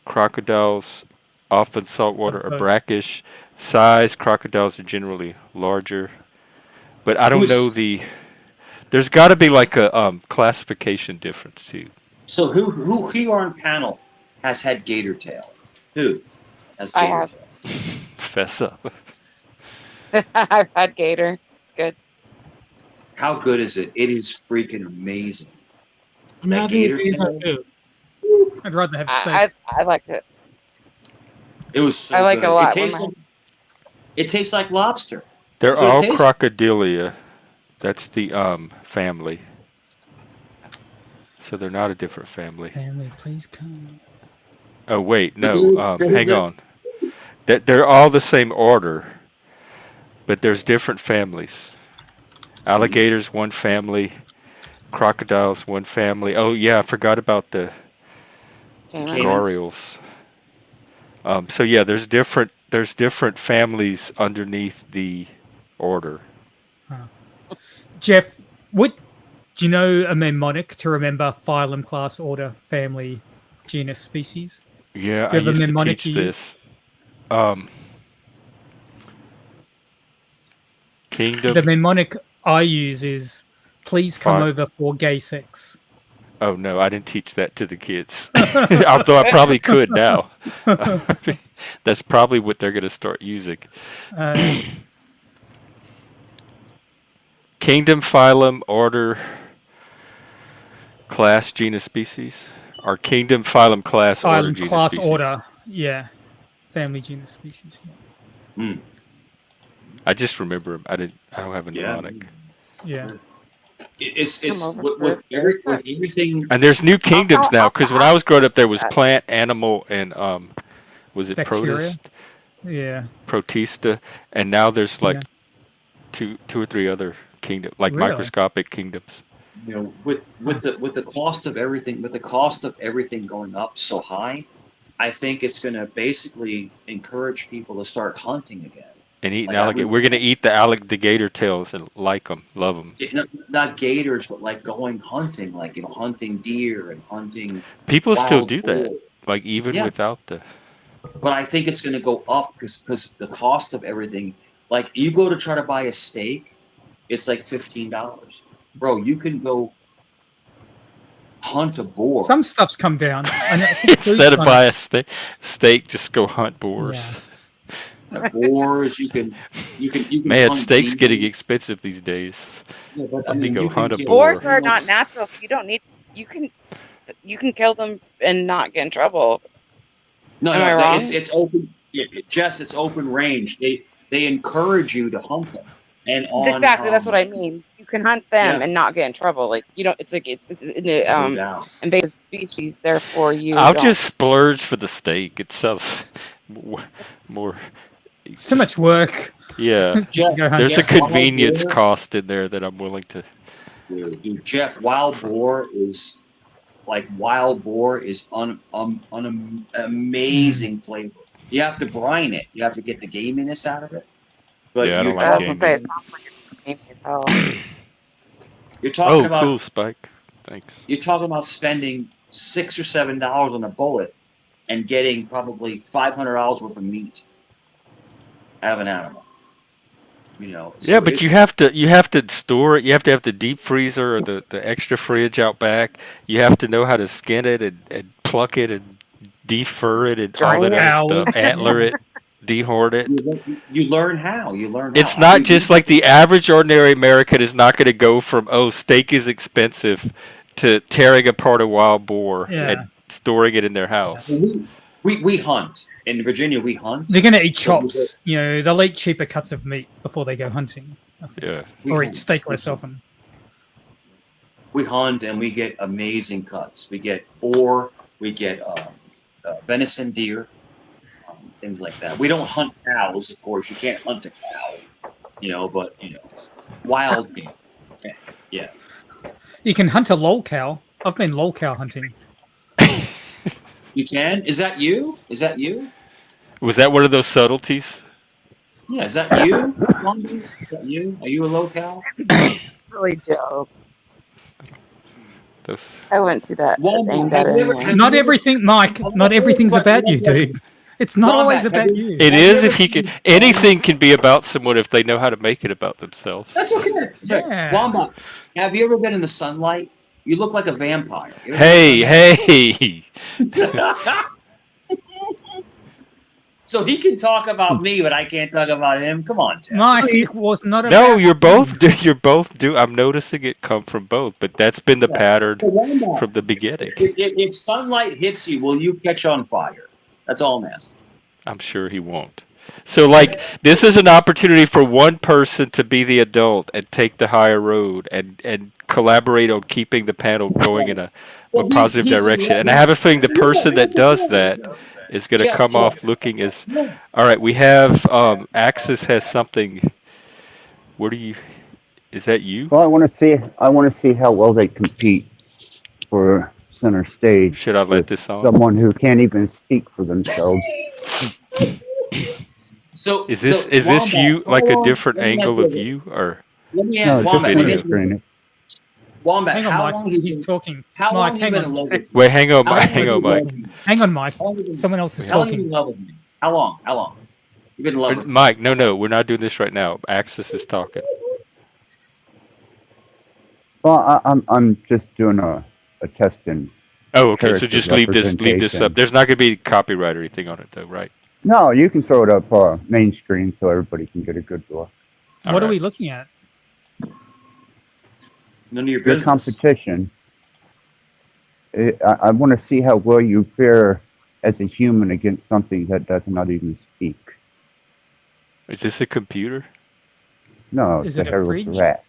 S1: crocodiles often saltwater or brackish. Size, crocodiles are generally larger. But I don't know there's got to be like a classification difference too.
S2: So who here on panel has had gator tail? Who has gator tail?
S1: Fess up.
S6: I've had gator. It's good.
S2: How good is it? It is freaking amazing.
S5: I'm having
S2: gator tail.
S3: I'd rather have steak.
S6: I liked it.
S2: It was so
S6: I like
S2: good.
S6: it a lot.
S2: It tastes like lobster.
S1: They're all crocodilia. That's the family. So they're not a different family.
S3: Family, please come.
S1: Oh wait, no. Hang on. They're all the same order, but there's different families. Alligators, one family. Crocodiles, one family. Oh yeah, I forgot about the gharials. So yeah, there's different families underneath the order.
S3: Jeff, do you know a mnemonic to remember phylum, class, order, family, genus, species?
S1: Yeah, I used to teach this. Kingdom.
S3: The mnemonic I use is, please come over for gay sex.
S1: Oh no, I didn't teach that to the kids. Although I probably could now. That's probably what they're going to start using. Kingdom, phylum, order, class, genus, species. Or kingdom, phylum, class, order, genus,
S3: class,
S1: species.
S3: order. Yeah. Family, genus, species.
S2: Yeah.
S1: I just remember them. I don't have a mnemonic.
S3: Yeah.
S2: It's with everything.
S1: And there's new kingdoms now, because when I was growing up, there was plant, animal, and was it protist?
S3: Yeah.
S1: Protista, and now there's like two or three other kingdoms, like microscopic kingdoms.
S2: You know, with the cost of everything going up so high, I think it's going to basically encourage people to start hunting again.
S1: And eating alligator. We're going to eat the gator tails and like them, love them.
S2: Not gators, but like going hunting, like hunting deer and hunting.
S1: People still do that, like even without the.
S2: But I think it's going to go up because the cost of everything. Like you go to try to buy a steak, it's like $15. Bro, you can go hunt a boar.
S3: Some stuff's come down.
S1: Instead of buy a steak, just go hunt boars.
S3: Yeah.
S2: Boars, you can
S1: Man, steak's getting expensive these days.
S2: Yeah, but,
S1: Let me go hunt a boar.
S6: Boars are not natural. You don't need. You can kill them and not get in trouble.
S2: No,
S6: Am I wrong?
S2: It's open. Jess, it's open range. They encourage you to hunt them. And
S6: exactly, that's what I mean. You can hunt them and not get in trouble. Like it's an invasive species. Therefore,
S1: I'll just splurge for the steak. It sounds more.
S3: It's too much work.
S1: Yeah, there's a convenience cost in there that I'm willing to.
S2: Dude, Jeff, wild boar is amazing flavor. You have to brine it. You have to get the gaminess out of it. But
S1: I don't like
S6: gaming as hell.
S2: You're talking about
S1: cool, Spike. Thanks.
S2: You're talking about spending $6 or $7 on a bullet and getting probably $500 worth of meat out of an animal.
S1: Yeah, but you have to store it. You have to have the deep freezer or the extra fridge out back. You have to know how to skin it and pluck it and defur it and all that other stuff. Antler it, dehorn it.
S2: You learn how.
S1: It's not just like the average ordinary American is not going to go from steak is expensive to tearing apart a wild boar and storing it in their house.
S2: We hunt. In Virginia, we hunt.
S3: They're going to eat chops. They'll eat cheaper cuts of meat before they go hunting. I think.
S1: Yeah.
S3: Or eat steak less often.
S2: We hunt and we get amazing cuts. We get boar. We get venison deer. Things like that. We don't hunt cows, of course. You can't hunt a cow. But wild game. Yeah.
S3: You can hunt a lolcow. I've been lolcow hunting.
S2: You can? Is that you?
S1: Was that one of those subtleties?
S2: Yeah, is that you? Is that you? Are you a lolcow?
S6: It's a silly joke. I wouldn't see that aimed at anyway.
S3: Not everything, Mike. Not everything's about you, dude. It's not always about you.
S1: It is if he can. Anything can be about someone if they know how to make it about themselves.
S2: That's okay.
S3: Yeah.
S2: Wombat, have you ever been in the sunlight? You look like a vampire.
S1: Hey.
S2: So he can talk about me, but I can't talk about him. Come on, Jeff.
S3: Mike, it was not about
S1: No, you're both. I'm noticing it come from both, but that's been the pattern from the beginning.
S2: If sunlight hits you, will you catch on fire? That's all I'm asking.
S1: I'm sure he won't. So, like, this is an opportunity for one person to be the adult and take the higher road and collaborate on keeping the panel going in a positive direction. And I have a feeling the person that does that is going to come off looking as... All right, we have... Axis has something... Is that you?
S4: Well, I want to see how well they compete for center stage.
S1: Should I let this on?
S4: Someone who can't even speak for themselves.
S2: So
S1: is this you, like a different angle of you, or?
S2: Let me ask Wombat.
S3: Hang on, Mike. He's talking.
S2: How long have you been in love with me?
S1: Wait, hang on, Mike.
S3: Hang on, Mike. Someone else is talking.
S2: How long? You've been in love with me?
S1: Mike, no, we're not doing this right now. Axis is talking.
S4: Well, I'm just doing a testing.
S1: Oh, okay. So just leave this up. There's not going to be copyright or anything on it, though, right?
S4: No, you can throw it up main screen so everybody can get a good look.
S3: What are we looking at?
S2: None of your business.
S4: The competition. I want to see how well you fare as a human against something that does not even speak.
S1: Is this a computer?
S4: No,
S3: Is
S4: it's
S3: it
S4: a
S3: a fridge?
S4: hairless rat.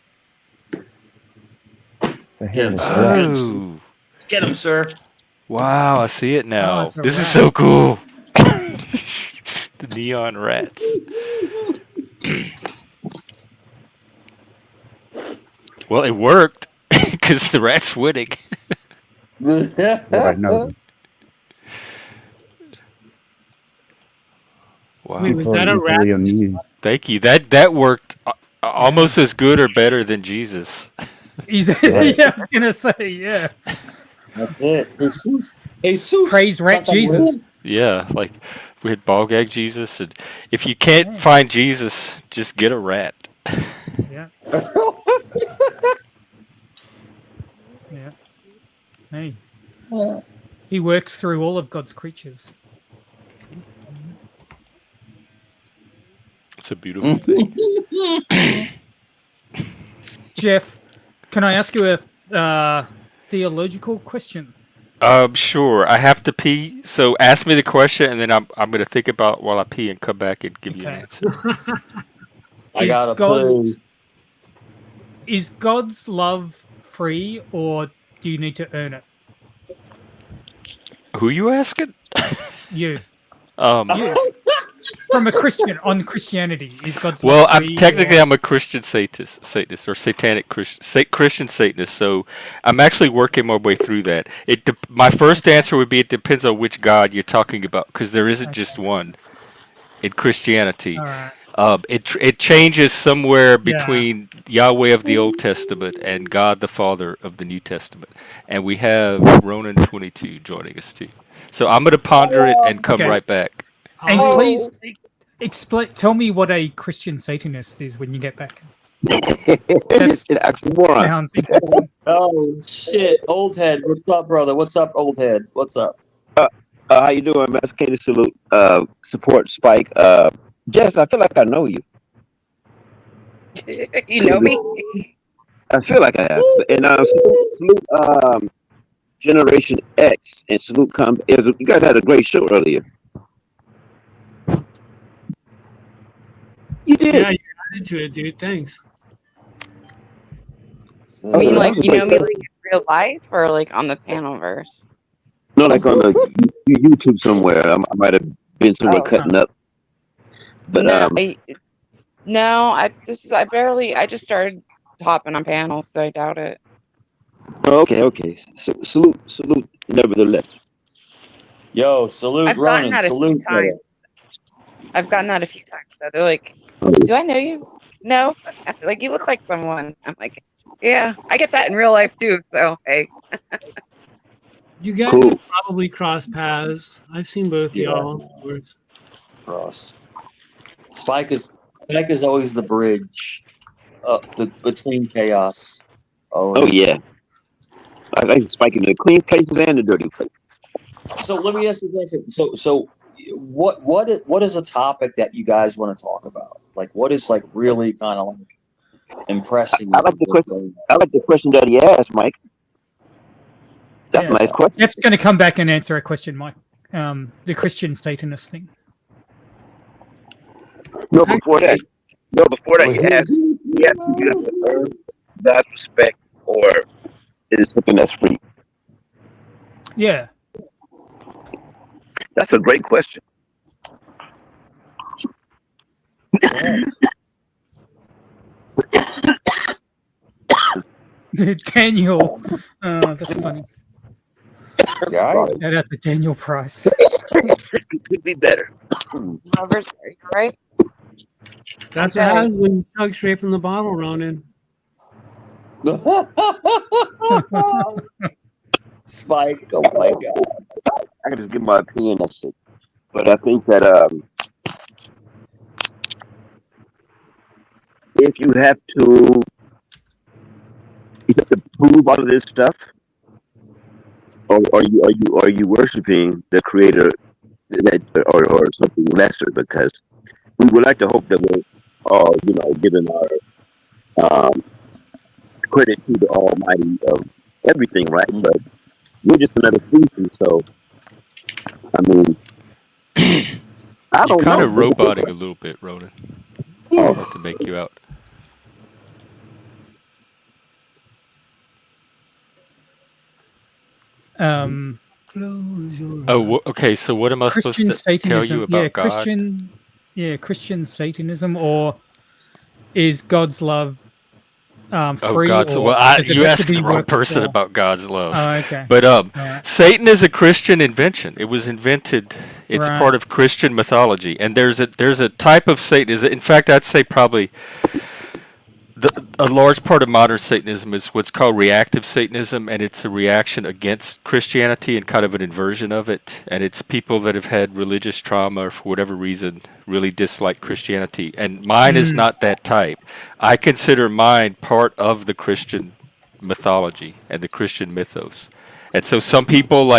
S4: The hairless rat.
S1: Oh.
S2: Get him, sir.
S1: Wow, I see it now.
S3: Oh,
S1: this is so cool. The neon rats. Well, it worked because the rat's winning.
S4: I know.
S1: Wow.
S5: Wait, was that a rat?
S1: Thank you. That worked almost as good or better than Jesus.
S3: Yeah, I was gonna say, yeah.
S2: That's it. Jesus.
S3: Praise rat Jesus.
S1: Yeah, like we had ball gag Jesus, and if you can't find Jesus, just get a rat.
S3: Yeah. Yeah. Hey. He works through all of God's creatures.
S1: It's a beautiful thing.
S3: Jeff, can I ask you a theological question?
S1: Sure. I have to pee, so ask me the question, and then I'm going to think about while I pee and come back and give you an answer.
S2: I gotta pee.
S3: Is God's love free, or do you need to earn it?
S1: Who you asking?
S3: You.
S1: You.
S3: From a Christian on Christianity, is God's
S1: well,
S3: love free?
S1: I'm a Christian Satanist or satanic Christian Satanist. So I'm actually working my way through that. My first answer would be it depends on which God you're talking about, because there isn't just one in Christianity.
S3: All right.
S1: It changes somewhere between Yahweh of the Old Testament and God the Father of the New Testament, and we have Ronan 22 joining us too. So I'm going to ponder it and come right back.
S3: And please explain. Tell me what a Christian Satanist is when you get back. Sounds interesting.
S2: Oh shit, old head. What's up, brother? What's up, old head? What's up?
S7: How you doing, man? Katie salute. Support Spike. Jess, I feel like I know you.
S6: You know me?
S7: I feel like I have. And salute Generation X and salute you guys had a great show earlier. You did.
S5: Yeah, you're added to it, dude. Thanks.
S6: I mean, like, you know me like in real life or like on the panelverse?
S7: No, like on the YouTube somewhere. I might have been somewhere cutting up. But
S6: no, I just started hopping on panels, so I doubt it.
S7: Okay. So, salute, nevertheless.
S2: Yo, salute,
S6: I've
S2: Ronan.
S6: gotten that
S2: Salute,
S6: a few times. I've gotten that a few times. Though. They're like, "Do I know you?" No, like you look like someone. I'm like, yeah, I get that in real life too. So hey.
S5: You guys
S7: Cool.
S5: would probably cross paths. I've seen both
S2: Yeah.
S5: y'all.
S2: Cross. Spike is always the bridge between chaos.
S7: Oh yeah. I like spiking the clean places and the dirty places.
S2: So let me ask you a question. So what is a topic that you guys want to talk about? Like, what is like really kind of like impressing you?
S7: I like the question that he asked, Mike. That's a nice question.
S3: Jeff's going to come back and answer a question, Mike. The Christian Satanist thing.
S7: No, before that, he asked if you have to earn God's respect, or is it something that's free?
S3: Yeah.
S7: That's a great question.
S3: Daniel. That's funny.
S2: Yeah.
S3: Shout out to Daniel Price.
S7: Could be better.
S6: Right?
S5: That's what happens when you chug straight from the bottle, Ronan.
S2: Spike, oh my god.
S7: I can just give my opinion on shit. But I think that if you have to prove all of this stuff, or are you worshiping the creator or something lesser? Because we would like to hope that we're all, giving our credit to the Almighty of everything, right? But we're just another species, so I mean, I don't know.
S1: You're kind of roboting a little bit, Ronan. Not to make you out. Okay. So what am I supposed to tell you about God?
S3: Christian Satanism, or is God's love free?
S1: You asked the wrong person about God's love.
S3: Oh, okay.
S1: But
S3: right.
S1: Satan is a Christian invention. It was invented. It's part of Christian mythology, and there's a type of Satan. In fact, I'd say probably a large part of modern Satanism is what's called reactive Satanism, and it's a reaction against Christianity and kind of an inversion of it. And it's people that have had religious trauma or for whatever reason really dislike Christianity. And mine is not that type. I consider mine part of the Christian mythology and the Christian mythos. And so some people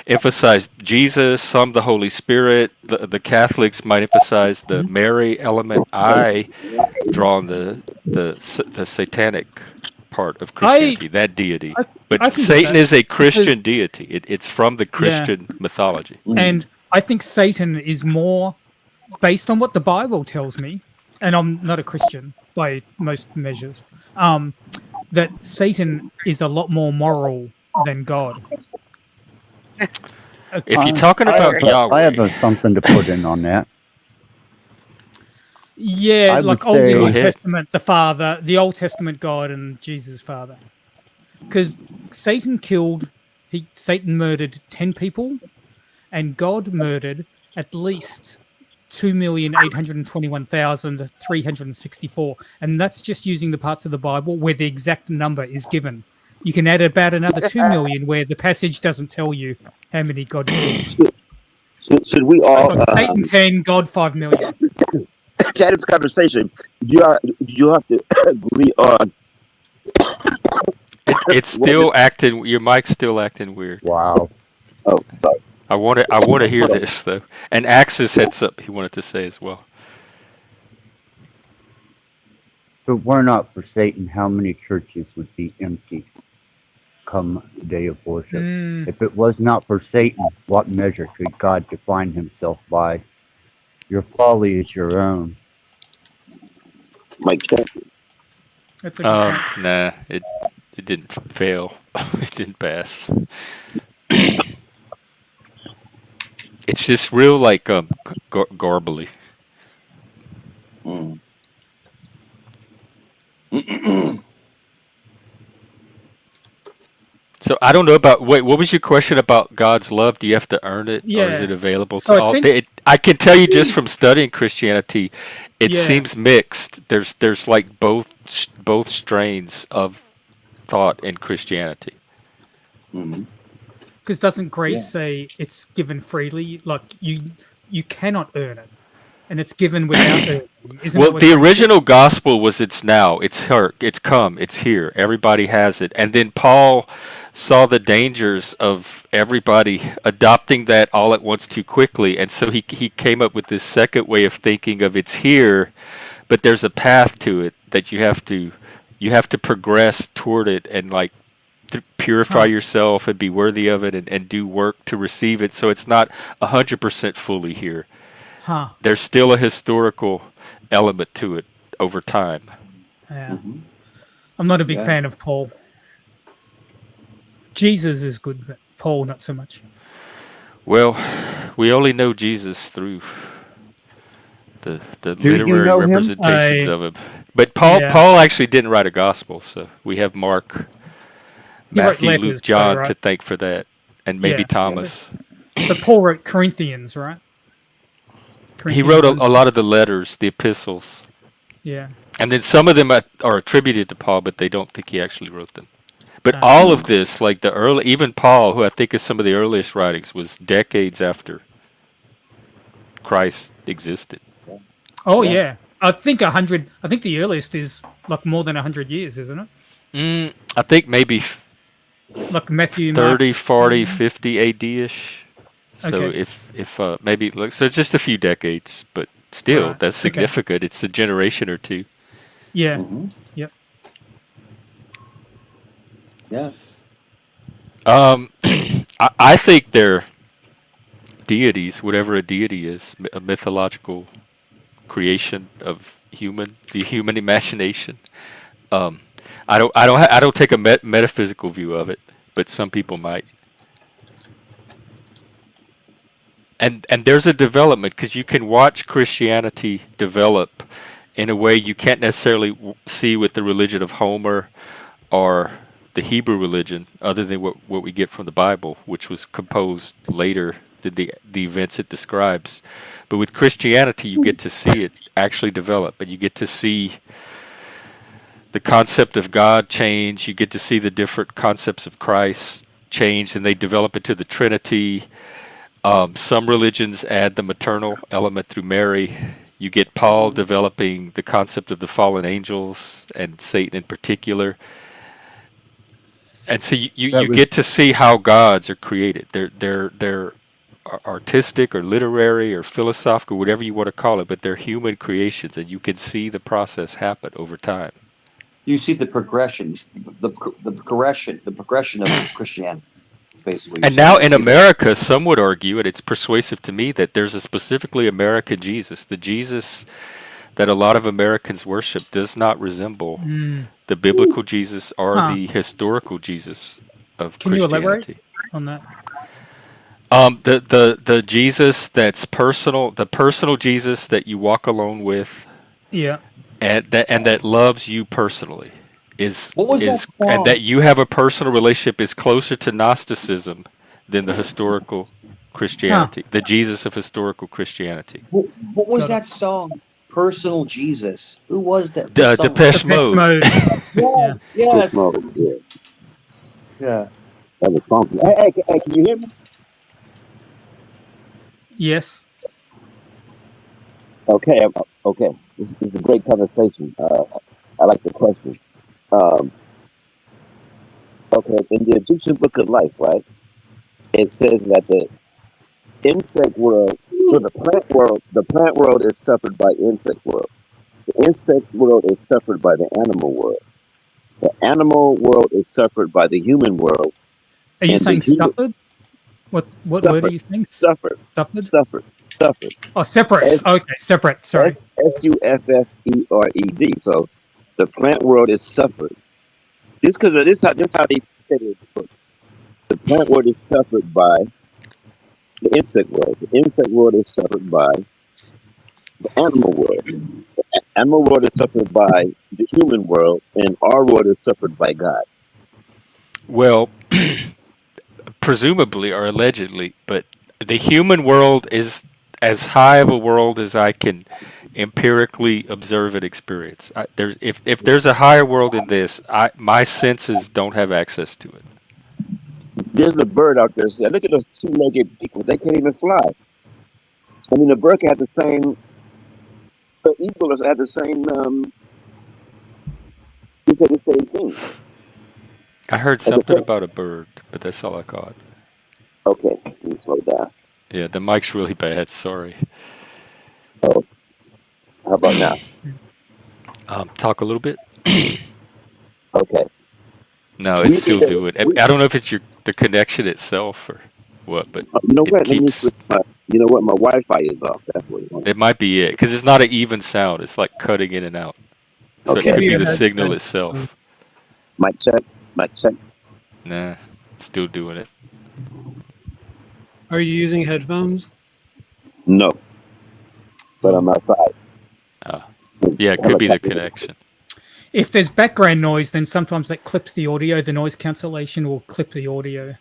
S1: emphasize Jesus, some the Holy Spirit. The Catholics might emphasize the Mary element. I draw on the satanic part of Christianity, that deity. But Satan is a Christian deity. It's from the Christian mythology.
S3: And I think Satan is more based on what the Bible tells me, and I'm not a Christian by most measures, that Satan is a lot more moral than God.
S1: If you're talking about Yahweh,
S4: I have something to put in on that.
S3: Yeah, like the Old Testament, the Father, the Old Testament God, and Jesus' Father. Because Satan murdered 10 people, and God murdered at least 2,821,364, and that's just using the parts of the Bible where the exact number is given. You can add about another 2 million where the passage doesn't tell you how many God killed.
S7: Should we all
S3: Satan 10, God 5 million.
S7: To have this conversation, do you have to agree on?
S1: It's still acting. Your mic's still acting weird.
S4: Wow.
S7: Oh, sorry.
S1: I want to hear this though. And Axis had something he wanted to say as well.
S4: If it were not for Satan, how many churches would be empty come the day of worship? If it was not for Satan, what measure could God define himself by? Your folly is your own.
S7: Mike,
S3: That's a good point.
S1: Nah, it didn't fail. It didn't pass. It's just real garbly. So I don't know about. Wait, what was your question about God's love? Do you have to earn it, or is it available to all? I can tell you just from studying Christianity, it seems mixed. There's like both strains of thought in Christianity.
S2: Mm-hmm.
S3: Because doesn't grace say it's given freely? Like you cannot earn it, and it's given without earning. Isn't
S1: Well,
S3: that what
S1: the
S3: grace is?
S1: original gospel was it's now, it's her, it's come, it's here. Everybody has it. And then Paul saw the dangers of everybody adopting that all at once too quickly, and so he came up with this second way of thinking of it's here, but there's a path to it that you have to progress toward it and like purify yourself and be worthy of it and do work to receive it. So it's not 100% fully here.
S3: Huh.
S1: There's still a historical element to it over time.
S3: Yeah. I'm not a big fan of Paul. Jesus is good, but Paul not so much.
S1: Well, we only know Jesus through the
S4: you
S1: literary
S4: know him?
S1: representations of him. But Paul actually didn't write a gospel, so we have Mark, Matthew,
S3: letters,
S1: Luke, John
S3: right?
S1: to thank for that, and maybe
S3: Yeah.
S1: Thomas.
S3: But Paul wrote Corinthians, right?
S1: He wrote a lot of the letters, the epistles.
S3: Yeah.
S1: And then some of them are attributed to Paul, but they don't think he actually wrote them. But all of this, like the early, even Paul, who I think is some of the earliest writings, was decades after Christ existed.
S3: Oh yeah. I think 100. I think the earliest is like more than 100 years, isn't it?
S1: I think maybe
S3: Like Matthew,
S1: 30,
S3: Mark.
S1: 40, 50 AD-ish. So
S3: Okay.
S1: if maybe, so it's just a few decades, but still,
S3: Right.
S1: that's
S3: Okay.
S1: significant. It's a generation or two.
S3: Yeah.
S2: Mm-hmm.
S3: Yep.
S2: Yeah.
S1: I think they're deities, whatever a deity is, a mythological creation of the human imagination. I don't take a metaphysical view of it, but some people might. And there's a development because you can watch Christianity develop in a way you can't necessarily see with the religion of Homer or the Hebrew religion, other than what we get from the Bible, which was composed later than the events it describes. But with Christianity, you get to see it actually develop, and you get to see the concept of God change. You get to see the different concepts of Christ change, and they develop into the Trinity. Some religions add the maternal element through Mary. You get Paul developing the concept of the fallen angels and Satan in particular. And so you get to see how gods are created. They're artistic or literary or philosophical, whatever you want to call it, but they're human creations, and you can see the process happen over time.
S2: You see the progression, the progression of Christianity, basically.
S1: And now in America, some would argue, and it's persuasive to me, that there's a specifically American Jesus. The Jesus that a lot of Americans worship does not resemble the biblical Jesus or the historical Jesus of
S3: Can you
S1: Christianity.
S3: elaborate on that?
S1: The Jesus that's personal, the personal Jesus that you walk alone with,
S3: Yeah.
S1: and that loves you personally,
S2: that song?
S1: and that you have a personal relationship is closer to Gnosticism than the historical Christianity, the Jesus of historical Christianity.
S2: What was that song? Personal Jesus. Who was that?
S1: Depeche Mode.
S2: Yeah. Yes.
S7: Mode, yeah.
S2: Yeah.
S7: That was funky. Hey, can you hear me?
S3: Yes.
S7: Okay. This is a great conversation. I like the question. Okay, in the Egyptian Book of Life, right? It says that the insect world, so the plant world is suffered by insect world. The insect world is suffered by the animal world. The animal world is suffered by the human world.
S3: Are you saying suffered? What word are you saying?
S7: Suffered.
S3: Suffered?
S7: Suffered.
S3: Oh, separate. Okay, separate. Sorry.
S7: Suffered. So the plant world is suffered. This how they said it in the book. The plant world is suffered by the insect world. The insect world is suffered by the animal world. The animal world is suffered by the human world, and our world is suffered by God.
S1: Well, presumably or allegedly, but the human world is as high of a world as I can empirically observe and experience. If there's a higher world than this, my senses don't have access to it.
S7: there's a bird out there. Say, look at those two-legged people. They can't even fly. I mean, the bird can have the same. The eagle have the same. He said the same thing.
S1: I heard something about a bird, but that's all I caught.
S7: Okay, let me slow down.
S1: Yeah, the mic's really bad. Sorry.
S7: Oh, how about now?
S1: Talk a little bit.
S7: Okay.
S1: No, it's still doing. I don't know if it's the connection itself or what, but
S7: you know
S1: it
S7: what?
S1: keeps.
S7: You know what? My Wi-Fi is off. That's what
S1: it might be it, because it's not an even sound. It's like cutting in and out. So
S7: okay.
S1: it could be the signal itself.
S7: Mic check. Mic check.
S1: Nah, still doing it.
S5: Are you using headphones?
S7: No, but I'm outside.
S1: Yeah, it could be the connection.
S3: If there's background noise, then sometimes that clips the audio. The noise cancellation will clip the audio.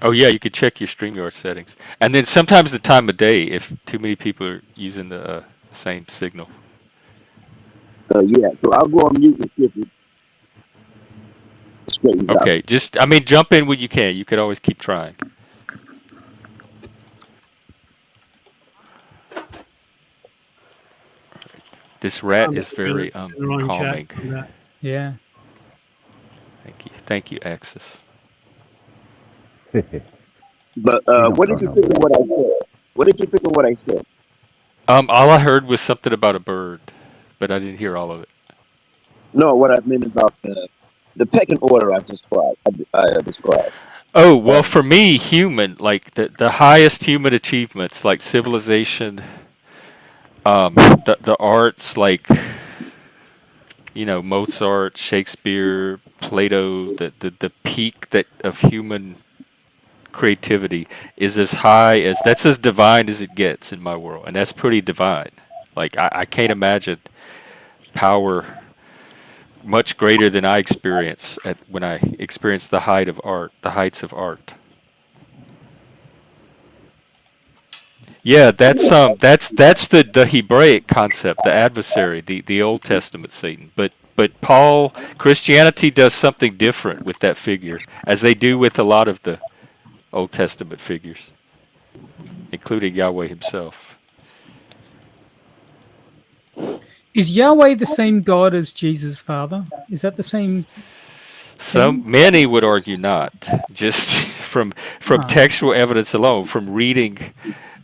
S1: Oh yeah, you could check your StreamYard settings, and then sometimes the time of day if too many people are using the same signal.
S7: Yeah, so I'll go on mute and see if it straightens out.
S1: Okay, jump in when you can. You could always keep trying. This rat is very calming.
S3: Yeah.
S1: Thank you, Axis.
S7: But what did you think of what I said? What did you think of what I said?
S1: All I heard was something about a bird, but I didn't hear all of it.
S7: No, what I meant about the pecking order I described.
S1: Oh, well, for me, human, like the highest human achievements, like civilization, the arts, like, Mozart, Shakespeare, Plato, the peak of human creativity is that's as divine as it gets in my world, and that's pretty divine. Like, I can't imagine power much greater than I experience when I experience the heights of art. Yeah, that's the Hebraic concept, the adversary, the Old Testament Satan. But Christianity does something different with that figure, as they do with a lot of the Old Testament figures, including Yahweh himself.
S3: Is Yahweh the same God as Jesus' Father? Is that the same?
S1: Many would argue not. Just from textual evidence alone, from reading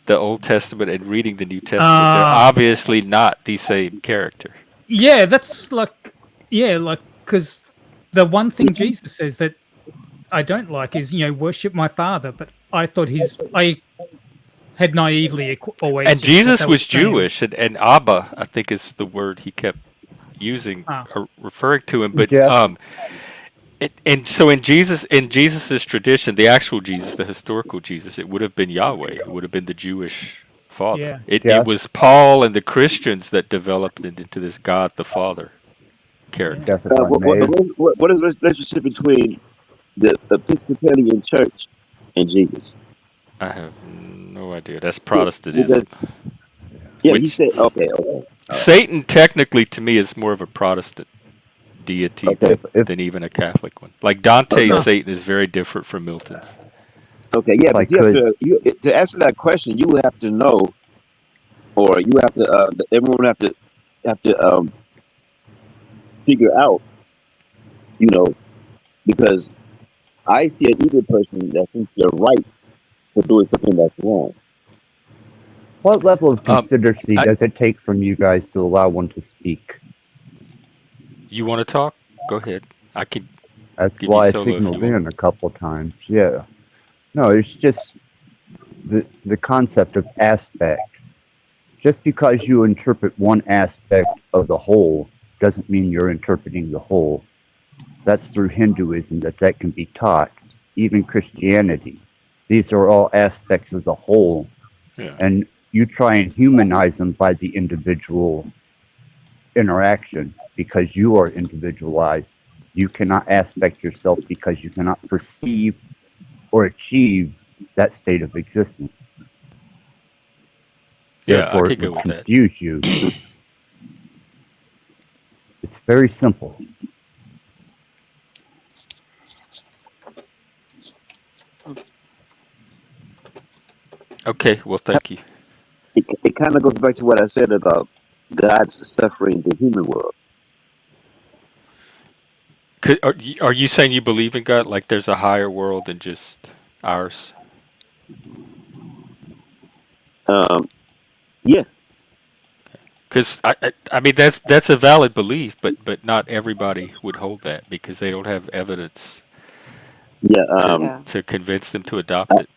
S1: the Old Testament and reading the New Testament, they're obviously not the same character.
S3: Yeah, that's because the one thing Jesus says that I don't like is, worship my Father. But I thought I had naively always.
S1: And Jesus was Jewish, and Abba, I think, is the word he kept using, referring to him. But and so in Jesus's tradition, the actual Jesus, the historical Jesus, it would have been Yahweh. It would have been the Jewish Father.
S3: Yeah.
S1: It was Paul and the Christians that developed it into this God the Father character.
S7: What is the relationship between the Episcopalian Church and Jesus?
S1: I have no idea. That's Protestantism.
S7: Yeah, you say okay.
S1: Satan technically, to me, is more of a Protestant deity than even a Catholic one. Like Dante's Satan is very different from Milton's.
S7: Okay, yeah, but to answer that question, you have to know, or you have to. Everyone have to figure out, because I see an evil person that thinks they're right for doing something that's wrong.
S4: What level of consideration does it take from you guys to allow one to speak?
S1: You want to talk? Go ahead. I can.
S4: That's why I signaled in a couple times. Yeah. No, it's just the concept of aspect. Just because you interpret one aspect of the whole doesn't mean you're interpreting the whole. That's through Hinduism that can be taught. Even Christianity. These are all aspects of the whole.
S1: Yeah.
S4: And you try and humanize them by the individual interaction because you are individualized. You cannot aspect yourself because you cannot perceive or achieve that state of existence.
S1: Yeah,
S4: therefore,
S1: I could go with that.
S4: Confuse you. It's very simple.
S1: Okay, well, thank you.
S7: It kind of goes back to what I said about God's suffering the human world.
S1: Are you saying you believe in God? Like there's a higher world than just ours?
S7: Um, yeah,
S1: Because I mean that's a valid belief, but not everybody would hold that because they don't have evidence
S7: yeah.
S1: to
S6: Yeah.
S1: to convince them to adopt it.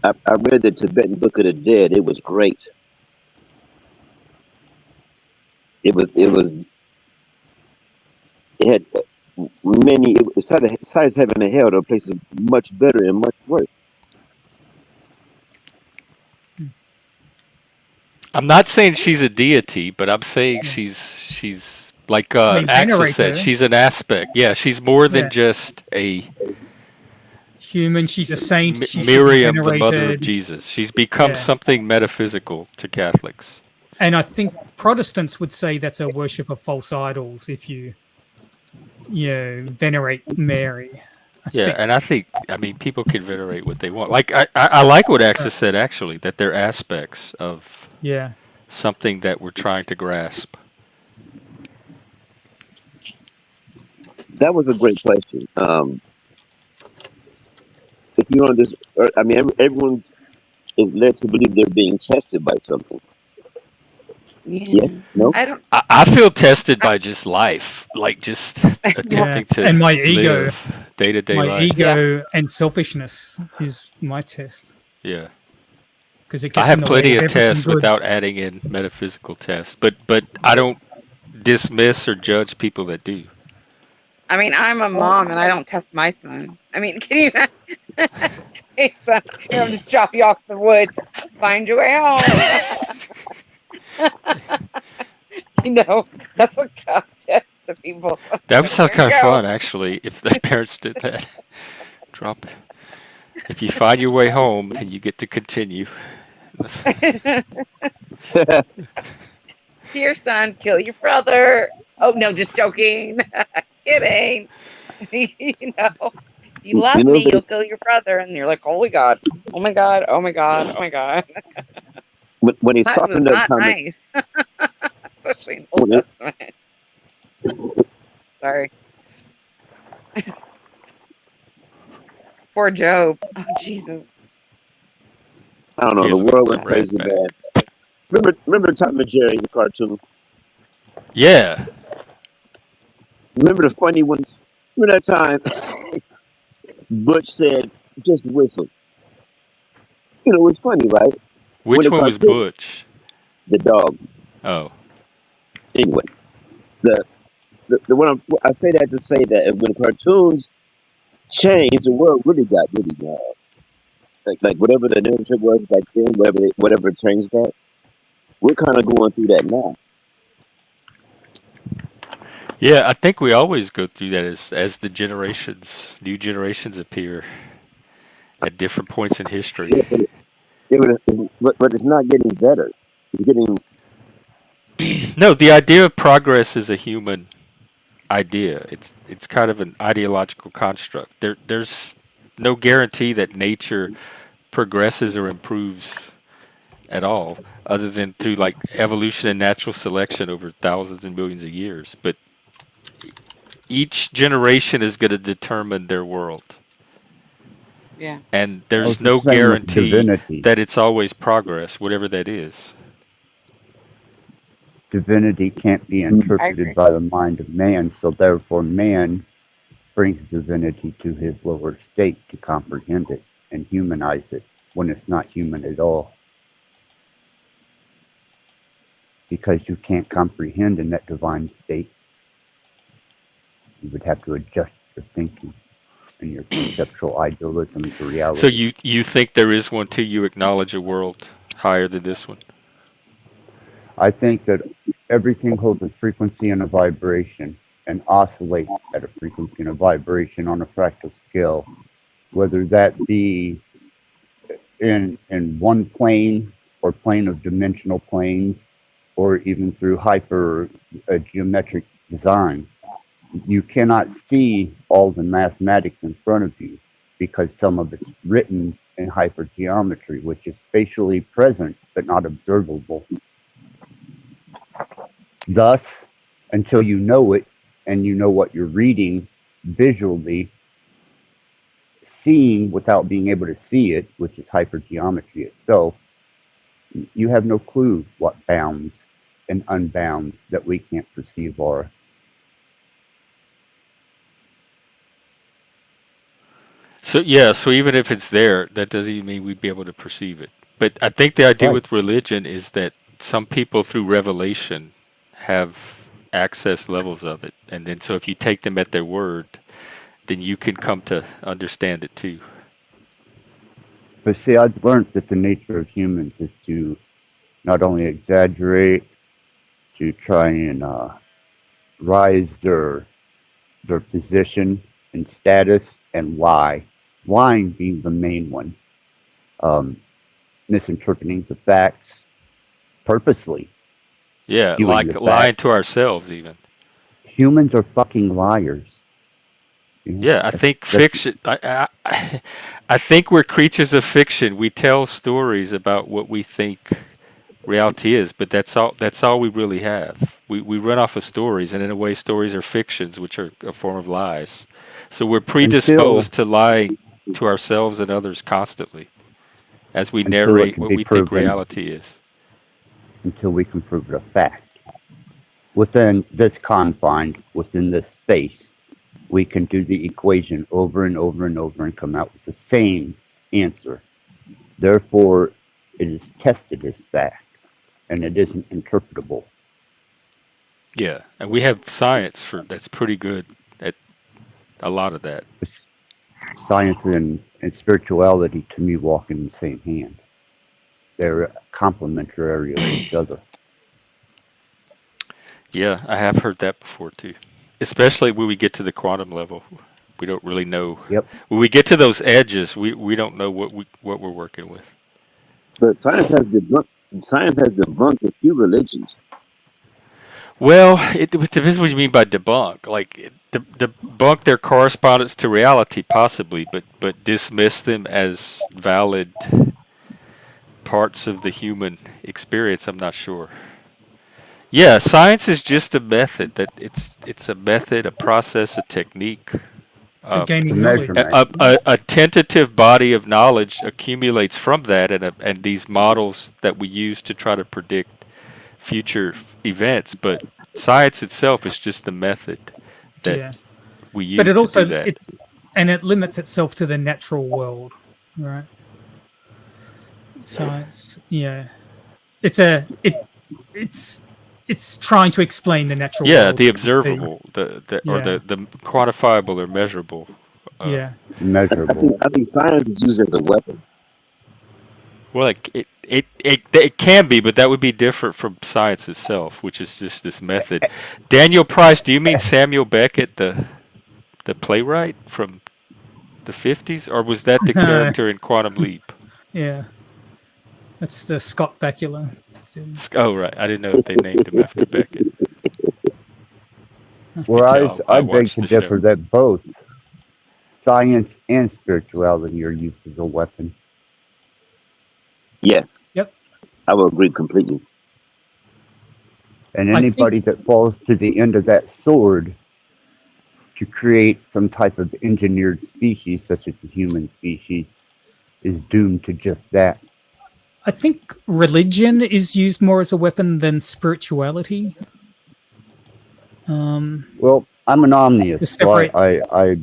S7: I read the Tibetan Book of the Dead. It was great. It had many. It's besides having a hell, there are places much better and much worse.
S1: I'm not saying she's a deity, but I'm saying she's like
S3: We
S1: Axel
S3: venerate
S1: said,
S3: her.
S1: she's an aspect. Yeah, she's more than
S3: Yeah.
S1: just a
S3: Human. She's a saint. She should be
S1: Miriam, the mother of
S3: venerated.
S1: Jesus. She's become
S3: Yeah.
S1: something metaphysical to Catholics.
S3: And I think Protestants would say that's a worship of false idols if you venerate Mary.
S1: Yeah, and I mean, people can venerate what they want. Like, I like what Axis said, actually, that they're aspects of
S3: Yeah.
S1: something that we're trying to grasp.
S7: That was a great question. If you're on this, I mean, everyone is led to believe they're being tested by something.
S6: Yeah.
S7: No.
S1: I feel tested by just life, like just attempting to
S3: and my ego,
S1: live day-to-day
S3: my
S1: life.
S3: ego and selfishness is my test.
S1: Yeah.
S3: Because it
S1: I
S3: gets
S1: have
S3: in the
S1: plenty
S3: way
S1: of
S3: of everything
S1: tests
S3: good.
S1: without adding in metaphysical tests, but I don't dismiss or judge people that do.
S6: I mean, I'm a mom and I don't test my son. I mean, can you imagine? Hey, son, here, I'm just drop you off in the woods. Find your way home. That's what God tests to people.
S1: That would sound
S6: Here you
S1: kind of
S6: go.
S1: fun, actually, if the parents did that. Drop it. If you find your way home, then you get to continue.
S6: Here, son, kill your brother. Oh, no, just joking. Kidding. You love me, you'll kill your brother. And you're like, oh my God. Oh my God. Oh my God. Oh my God.
S7: When he's
S6: That was
S7: talking
S6: not
S7: that
S6: nice. Especially in Old Testament. Sorry. Poor Job. Oh, Jesus.
S7: I don't know.
S1: Here,
S7: The
S1: let me
S7: world
S1: put
S7: was
S1: Brad
S7: crazy
S1: back.
S7: bad. Remember Tom and Jerry, the cartoon?
S1: Yeah.
S7: Remember the funny ones? Remember that time Butch said, just whistle. It was funny, right? When
S1: Which
S7: the
S1: one was
S7: cartoon,
S1: Butch?
S7: the dog.
S1: Oh.
S7: Anyway, the one I say that to say that when cartoons changed, the world really got really bad. Like whatever the narrative was back then, whatever changed that, we're kind of going through that now.
S1: Yeah, I think we always go through that as the new generations appear at different points in history.
S7: But it's not getting better. It's getting
S1: No, the idea of progress is a human idea. It's kind of an ideological construct. There's no guarantee that nature progresses or improves at all, other than through like evolution and natural selection over thousands and millions of years. But each generation is going to determine their world.
S6: Yeah.
S1: And there's
S4: the
S1: no
S4: same with
S1: guarantee
S4: divinity.
S1: that it's always progress, whatever that is.
S4: Divinity can't be interpreted by the mind of man, so therefore man brings divinity to his lower state to comprehend it and humanize it when it's not human at all. Because you can't comprehend in that divine state, you would have to adjust your thinking and your conceptual idealism to reality.
S1: So you think there is one too? You acknowledge a world higher than this one?
S4: I think that everything holds a frequency and a vibration and oscillates at a frequency and a vibration on a fractal scale, whether that be in one plane or plane of dimensional planes, or even through hyper geometric design. You cannot see all the mathematics in front of you because some of it's written and hypergeometry, which is spatially present but not observable. Thus, until you know it and you know what you're reading visually, seeing without being able to see it, which is hypergeometry itself, you have no clue what bounds and unbounds that we can't perceive are.
S1: So even if it's there, that doesn't even mean we'd be able to perceive it. But I think the idea with religion is that some people through revelation have access levels of it. And then so if you take them at their word, then you can come to understand it too.
S4: But see, I've learned that the nature of humans is to not only exaggerate, to try and rise their position and status, and lie. Lying being the main one. Misinterpreting the facts purposely.
S1: Yeah, like lying to ourselves even.
S4: Humans are fucking liars. You know?
S1: Yeah, I think fiction. I think we're creatures of fiction. We tell stories about what we think reality is, but that's all we really have. We run off of stories, and in a way, stories are fictions, which are a form of lies. So we're predisposed to lying to ourselves and others constantly as we narrate what we think reality is.
S4: Until we can prove it a fact. Within this confine, within this space, we can do the equation over and over and over and come out with the same answer. Therefore, it is tested as fact, and it isn't interpretable.
S1: Yeah, and we have science that's pretty good at a lot of that.
S4: Science and spirituality, to me, walk in the same hand. They're complementary of each other.
S1: Yeah, I have heard that before too. Especially when we get to the quantum level, we don't really know.
S4: Yep.
S1: When we get to those edges, we don't know what we're working with.
S7: But science has debunked a few religions.
S1: Well, it depends what you mean by debunk. Like debunk their correspondence to reality, possibly, but dismiss them as valid parts of the human experience. I'm not sure. Yeah, science is just a method. That it's a method, a process, a technique.
S3: Gaining knowledge.
S1: A tentative body of knowledge accumulates from that, and these models that we use to try to predict future events. But science itself is just the method that we use
S3: but it
S1: to
S3: also,
S1: do that.
S3: It limits itself to the natural world, right? Science, it's trying to explain the natural world.
S1: Yeah, the observable, the quantifiable or measurable.
S4: Measurable.
S7: I think science is used as a weapon.
S1: Well, it can be, but that would be different from science itself, which is just this method. Daniel Price, do you mean Samuel Beckett, the playwright from the 50s, or was that the character in Quantum Leap?
S3: Yeah, that's the Scott Bakula.
S1: Oh, right. I didn't know if they named him after Beckett.
S4: Well, I beg to differ that both science and spirituality are used as a weapon.
S7: Yes.
S3: Yep.
S7: I will agree completely.
S4: And anybody that falls to the end of that sword to create some type of engineered species, such as the human species, is doomed to just that.
S3: I think religion is used more as a weapon than spirituality.
S4: Well, I'm an omnist, so I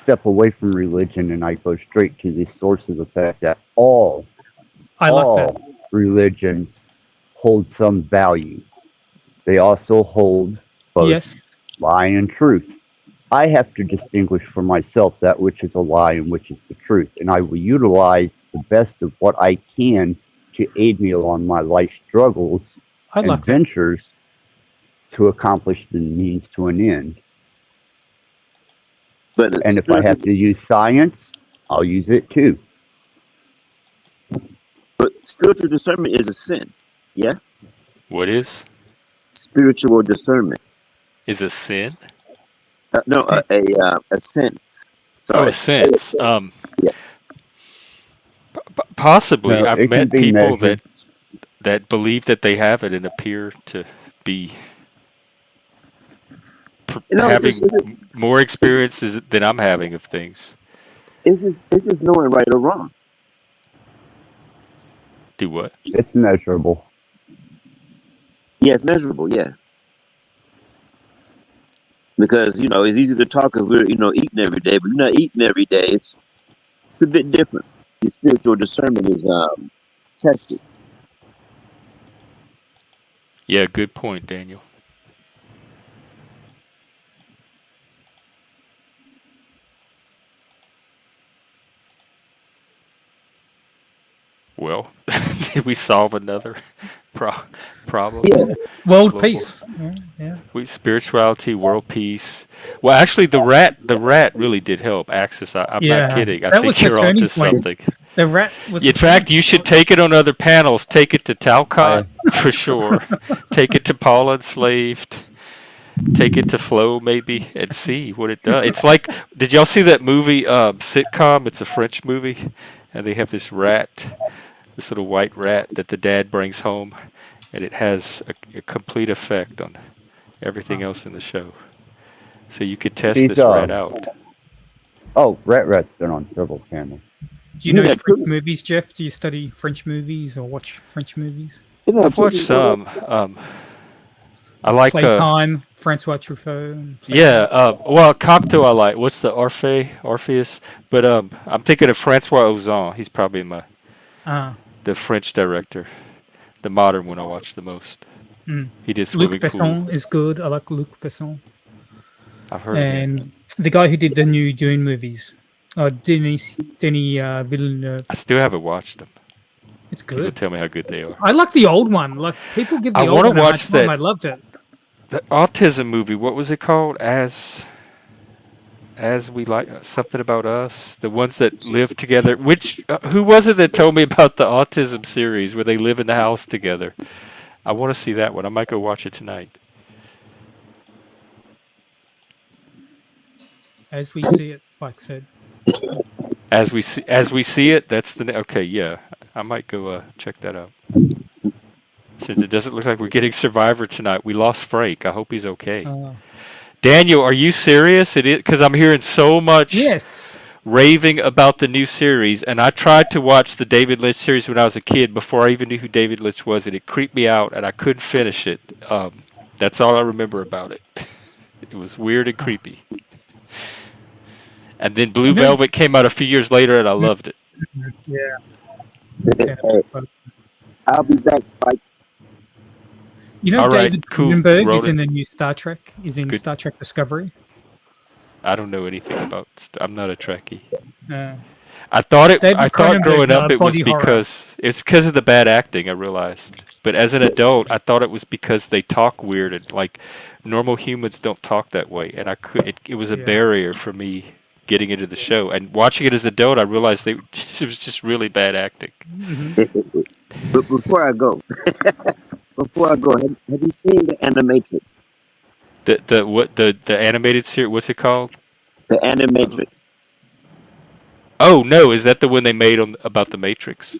S4: step away from religion and I go straight to the source of the fact that all religions hold some value. They also hold both lie and truth. I have to distinguish for myself that which is a lie and which is the truth, and I will utilize the best of what I can to aid me along my life struggles and ventures to accomplish the means to an end. And if I have to use science, I'll use it too.
S7: But spiritual discernment is a sense, yeah?
S1: What is?
S7: Spiritual discernment.
S1: Is a sin?
S7: No, a sense. Sorry.
S1: Oh, a sense.
S7: Yeah.
S1: Possibly.
S4: No,
S1: I've
S4: it can
S1: met
S4: be
S1: people
S4: measured.
S1: that believe that they have it and appear to be having more experiences than I'm having of things.
S7: It's just knowing right or wrong.
S1: Do what?
S4: It's measurable.
S7: Yeah, it's measurable. Yeah, because it's easy to talk if we're eating every day, but you're not eating every day. It's a bit different. Your spiritual discernment is tested.
S1: Yeah, good point, Daniel. Well, did we solve another problem?
S7: Yeah.
S3: World
S1: Global.
S3: peace. Yeah.
S1: Spirituality, world peace. Well, actually, the rat really did help. Axis, I'm not kidding. I
S3: That was
S1: think
S3: the
S1: you're onto
S3: turning point.
S1: something.
S3: The rat was.
S1: In fact, you should take it on other panels. Take it to Talcott for sure. Take it to Paul Enslaved. Take it to Flow maybe and see what it does. It's like, did y'all see that movie sitcom? It's a French movie, and they have this rat, this little white rat that the dad brings home, and it has a complete effect on everything else in the show. So you could test this rat out.
S4: Oh, Rat's been on several channels.
S3: Do you know French movies, Jeff? Do you study French movies or watch French movies?
S1: I've watched some. I like
S3: Playtime, Francois Truffaut.
S1: Yeah, well, Cocteau I like. What's the Orpheus? But I'm thinking of Francois Ozon. He's probably the French director, the modern one I watch the most. He did
S3: Luc Besson is good. I like Luc Besson.
S1: I've heard
S3: and
S1: of him.
S3: The guy who did the new Dune movies, Denis Villeneuve.
S1: I still haven't watched them.
S3: It's good.
S1: People tell me how good they are.
S3: I like the old one. Like people give the old one a hard time. I loved it.
S1: The autism movie, what was it called? As we like something about us, the ones that live together. Which who was it that told me about the autism series where they live in the house together? I want to see that one. I might go watch it tonight.
S3: As we see it, like said.
S1: As we see it. That's the okay. Yeah, I might go check that out. Since it doesn't look like we're getting Survivor tonight, we lost Frank. I hope he's okay. Daniel, are you serious? It is because I'm hearing so much raving about the new series, and I tried to watch the David Lynch series when I was a kid before I even knew who David Lynch was, and it creeped me out, and I couldn't finish it. That's all I remember about it. It was weird and creepy. And then Blue Velvet came out a few years later, and I loved it.
S3: Yeah.
S7: I'll be back, Spike.
S3: You know, David Cronenberg is in the new Star Trek. He's in Star Trek Discovery.
S1: I don't know anything about. I'm not a Trekkie. I thought growing up it was because of the bad acting. I realized, but as an adult, I thought it was because they talk weird and like normal humans don't talk that way, and it was a barrier for me getting into the show. And watching it as an adult, I realized it was just really bad acting.
S7: But before I go, have you seen the Animatrix?
S1: The animated series? What's it called?
S7: The Animatrix.
S1: Oh no! Is that the one they made about the Matrix?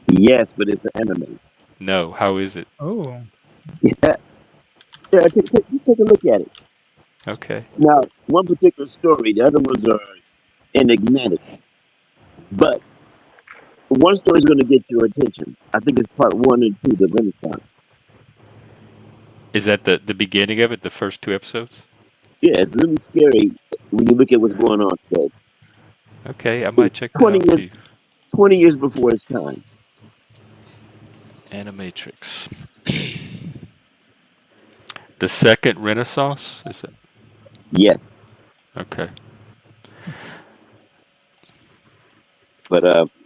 S7: Yes, but it's an anime.
S1: No, how is it?
S3: Oh.
S7: Yeah. Just take a look at it.
S1: Okay.
S7: Now, one particular story, the other ones are enigmatic. But one story is going to get your attention. I think it's part 1 and 2, the Renaissance.
S1: Is that the beginning of it, the first 2 episodes?
S7: Yeah, it's really scary when you look at what's going on today.
S1: Okay, I might check that out too.
S7: 20 years before its time.
S1: Animatrix. The second Renaissance, is it?
S7: Yes.
S1: Okay.
S7: But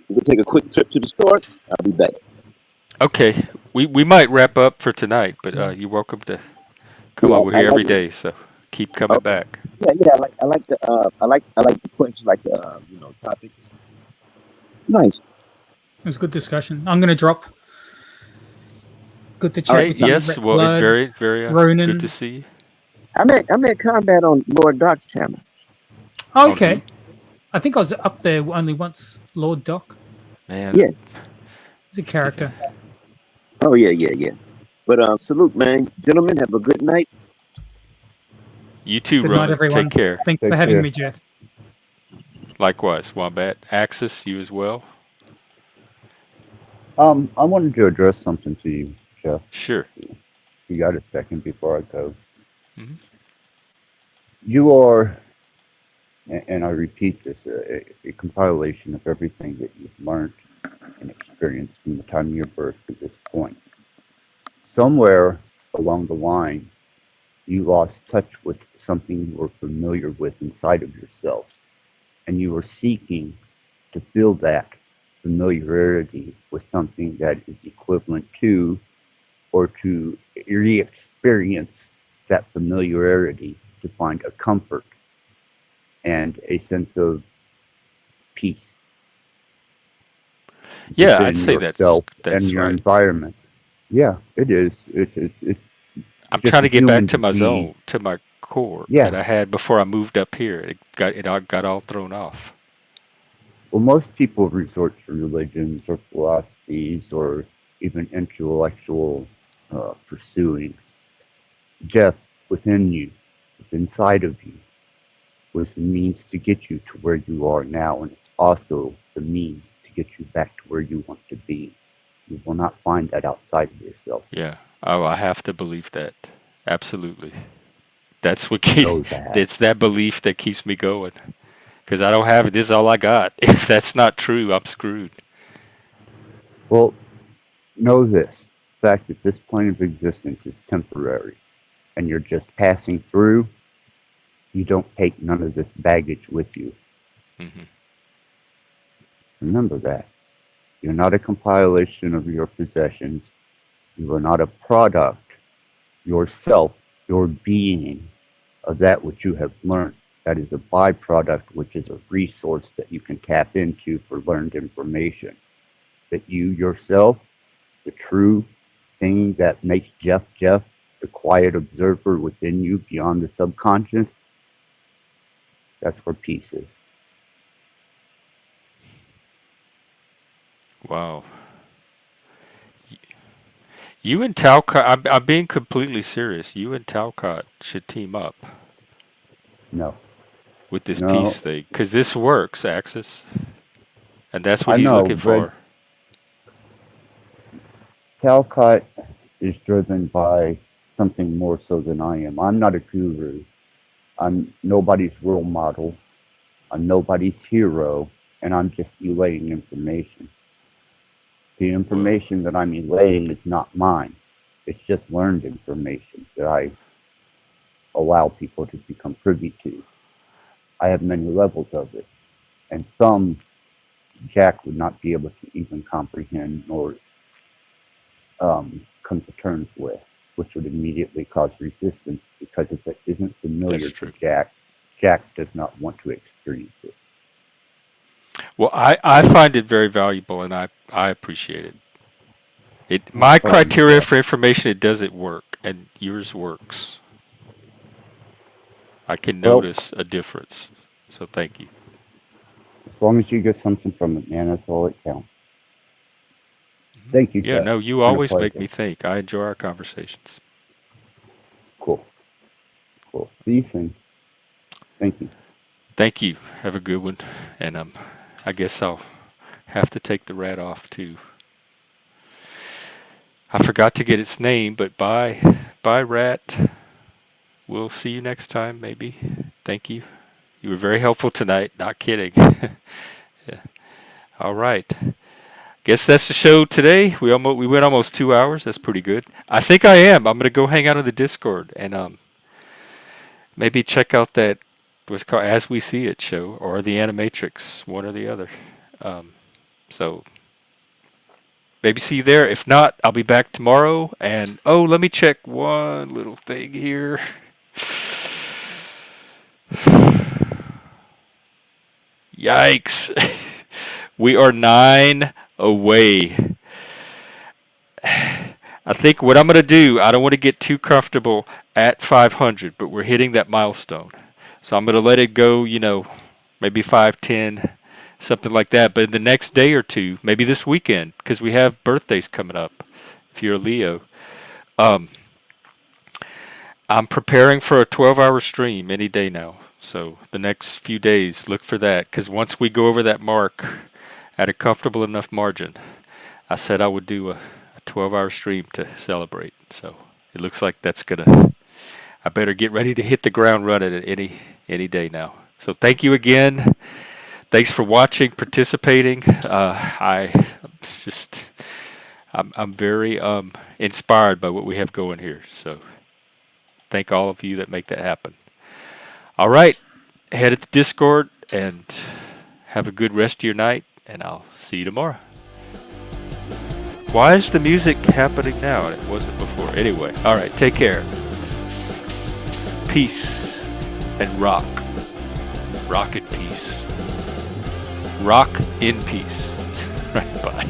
S7: we'll take a quick trip to the store. I'll be back.
S1: Okay, we might wrap up for tonight, but you're welcome to come over here every day. So keep coming back.
S7: Yeah. I like the questions, like the topics. Nice.
S3: It was a good discussion. I'm going to drop. Good to chat.
S1: Right, yes, well,
S3: Blood,
S1: very
S3: Ronan.
S1: good to see you.
S7: I'm at combat on Lord Doc's channel.
S3: Okay. I think I was up there only once, Lord Doc.
S1: Man.
S7: Yeah.
S3: He's a character.
S7: Oh yeah. But salute, man. Gentlemen, have a good night.
S1: You too,
S3: Good night,
S1: Ronan.
S3: everyone.
S1: Take care.
S3: Thanks for
S4: Take
S3: having
S4: care.
S3: me, Jeff.
S1: Likewise, Wombat. Axis, you as well?
S4: I wanted to address something to you, Jeff.
S1: Sure.
S4: You got a second before I go?
S1: Mm-hmm.
S4: You are, and I repeat this, a compilation of everything that you've learned and experienced from the time of your birth to this point. Somewhere along the line, you lost touch with something you were familiar with inside of yourself, and you were seeking to fill that familiarity with something that is equivalent to or to re-experience that familiarity to find a comfort and a sense of peace.
S1: Yeah, I'd say that's
S4: and your
S1: right.
S4: environment. Yeah, it is. It's
S1: I'm trying to get back to my zone, to my core
S4: that
S1: I had before I moved up here. It got all thrown off.
S4: Well, most people resort to religions or philosophies or even intellectual pursuings. Jeff, within you, inside of you, was the means to get you to where you are now, and it's also the means to get you back to where you want to be. You will not find that outside of yourself.
S1: Yeah. Oh, I have to believe that. Absolutely. That's what keeps. It's that belief that keeps me going. Because I don't have it. This is all I got. If that's not true, I'm screwed.
S4: Well, know this. The fact that this plane of existence is temporary and you're just passing through, you don't take none of this baggage with you.
S1: Mm-hmm.
S4: Remember that. You're not a compilation of your possessions. You are not a product, yourself, your being, of that which you have learned. That is a byproduct, which is a resource that you can tap into for learned information. That you yourself, the true thing that makes Jeff, the quiet observer within you beyond the subconscious, that's where peace is.
S1: Wow. You and Talcott, I'm being completely serious. You and Talcott should team up.
S4: No.
S1: With this peace thing. Because this works, Axis. And that's what
S4: I
S1: he's
S4: know,
S1: looking for.
S4: Talcott is driven by something more so than I am. I'm not a guru. I'm nobody's role model. I'm nobody's hero. And I'm just relaying information. The information that I'm relaying is not mine. It's just learned information that I allow people to become privy to. I have many levels of it. And some Jack would not be able to even comprehend nor come to terms with, which would immediately cause resistance because if it isn't familiar to Jack, Jack does not want to experience it.
S1: Well, I find it very valuable, and I appreciate it. My criteria for information, it doesn't work, and yours works. I can notice a difference, so thank you.
S4: As long as you get something from it, man, that's all that counts. Thank you,
S1: Yeah,
S4: Jeff.
S1: no, you always make me think. I enjoy our conversations.
S4: Cool. See you soon. Thank you.
S1: Thank you. Have a good one. And I guess I'll have to take the rat off too. I forgot to get its name, but bye rat. We'll see you next time, maybe. Thank you. You were very helpful tonight. Not kidding. Yeah. All right. Guess that's the show today. We went almost 2 hours. That's pretty good. I think I am. I'm gonna go hang out on the Discord and maybe check out that what's called As We See It show or the Animatrix, one or the other. So maybe see you there. If not, I'll be back tomorrow. And let me check one little thing here. Yikes. We are 9 away. I think what I'm going to do, I don't want to get too comfortable at 500, but we're hitting that milestone. So I'm going to let it go, maybe 510, something like that. But in the next day or two, maybe this weekend, because we have birthdays coming up. If you're a Leo, I'm preparing for a 12-hour stream any day now. So the next few days, look for that. Because once we go over that mark at a comfortable enough margin, I said I would do a 12-hour stream to celebrate. So it looks like that's gonna. I better get ready to hit the ground running any day now. So thank you again. Thanks for watching, participating. I'm very inspired by what we have going here. So thank all of you that make that happen. All right, head at the Discord and have a good rest of your night, and I'll see you tomorrow. Why is the music happening now and it wasn't before? Anyway, all right, take care. Peace and rock. Rock in peace. Rock in peace. Right, bye.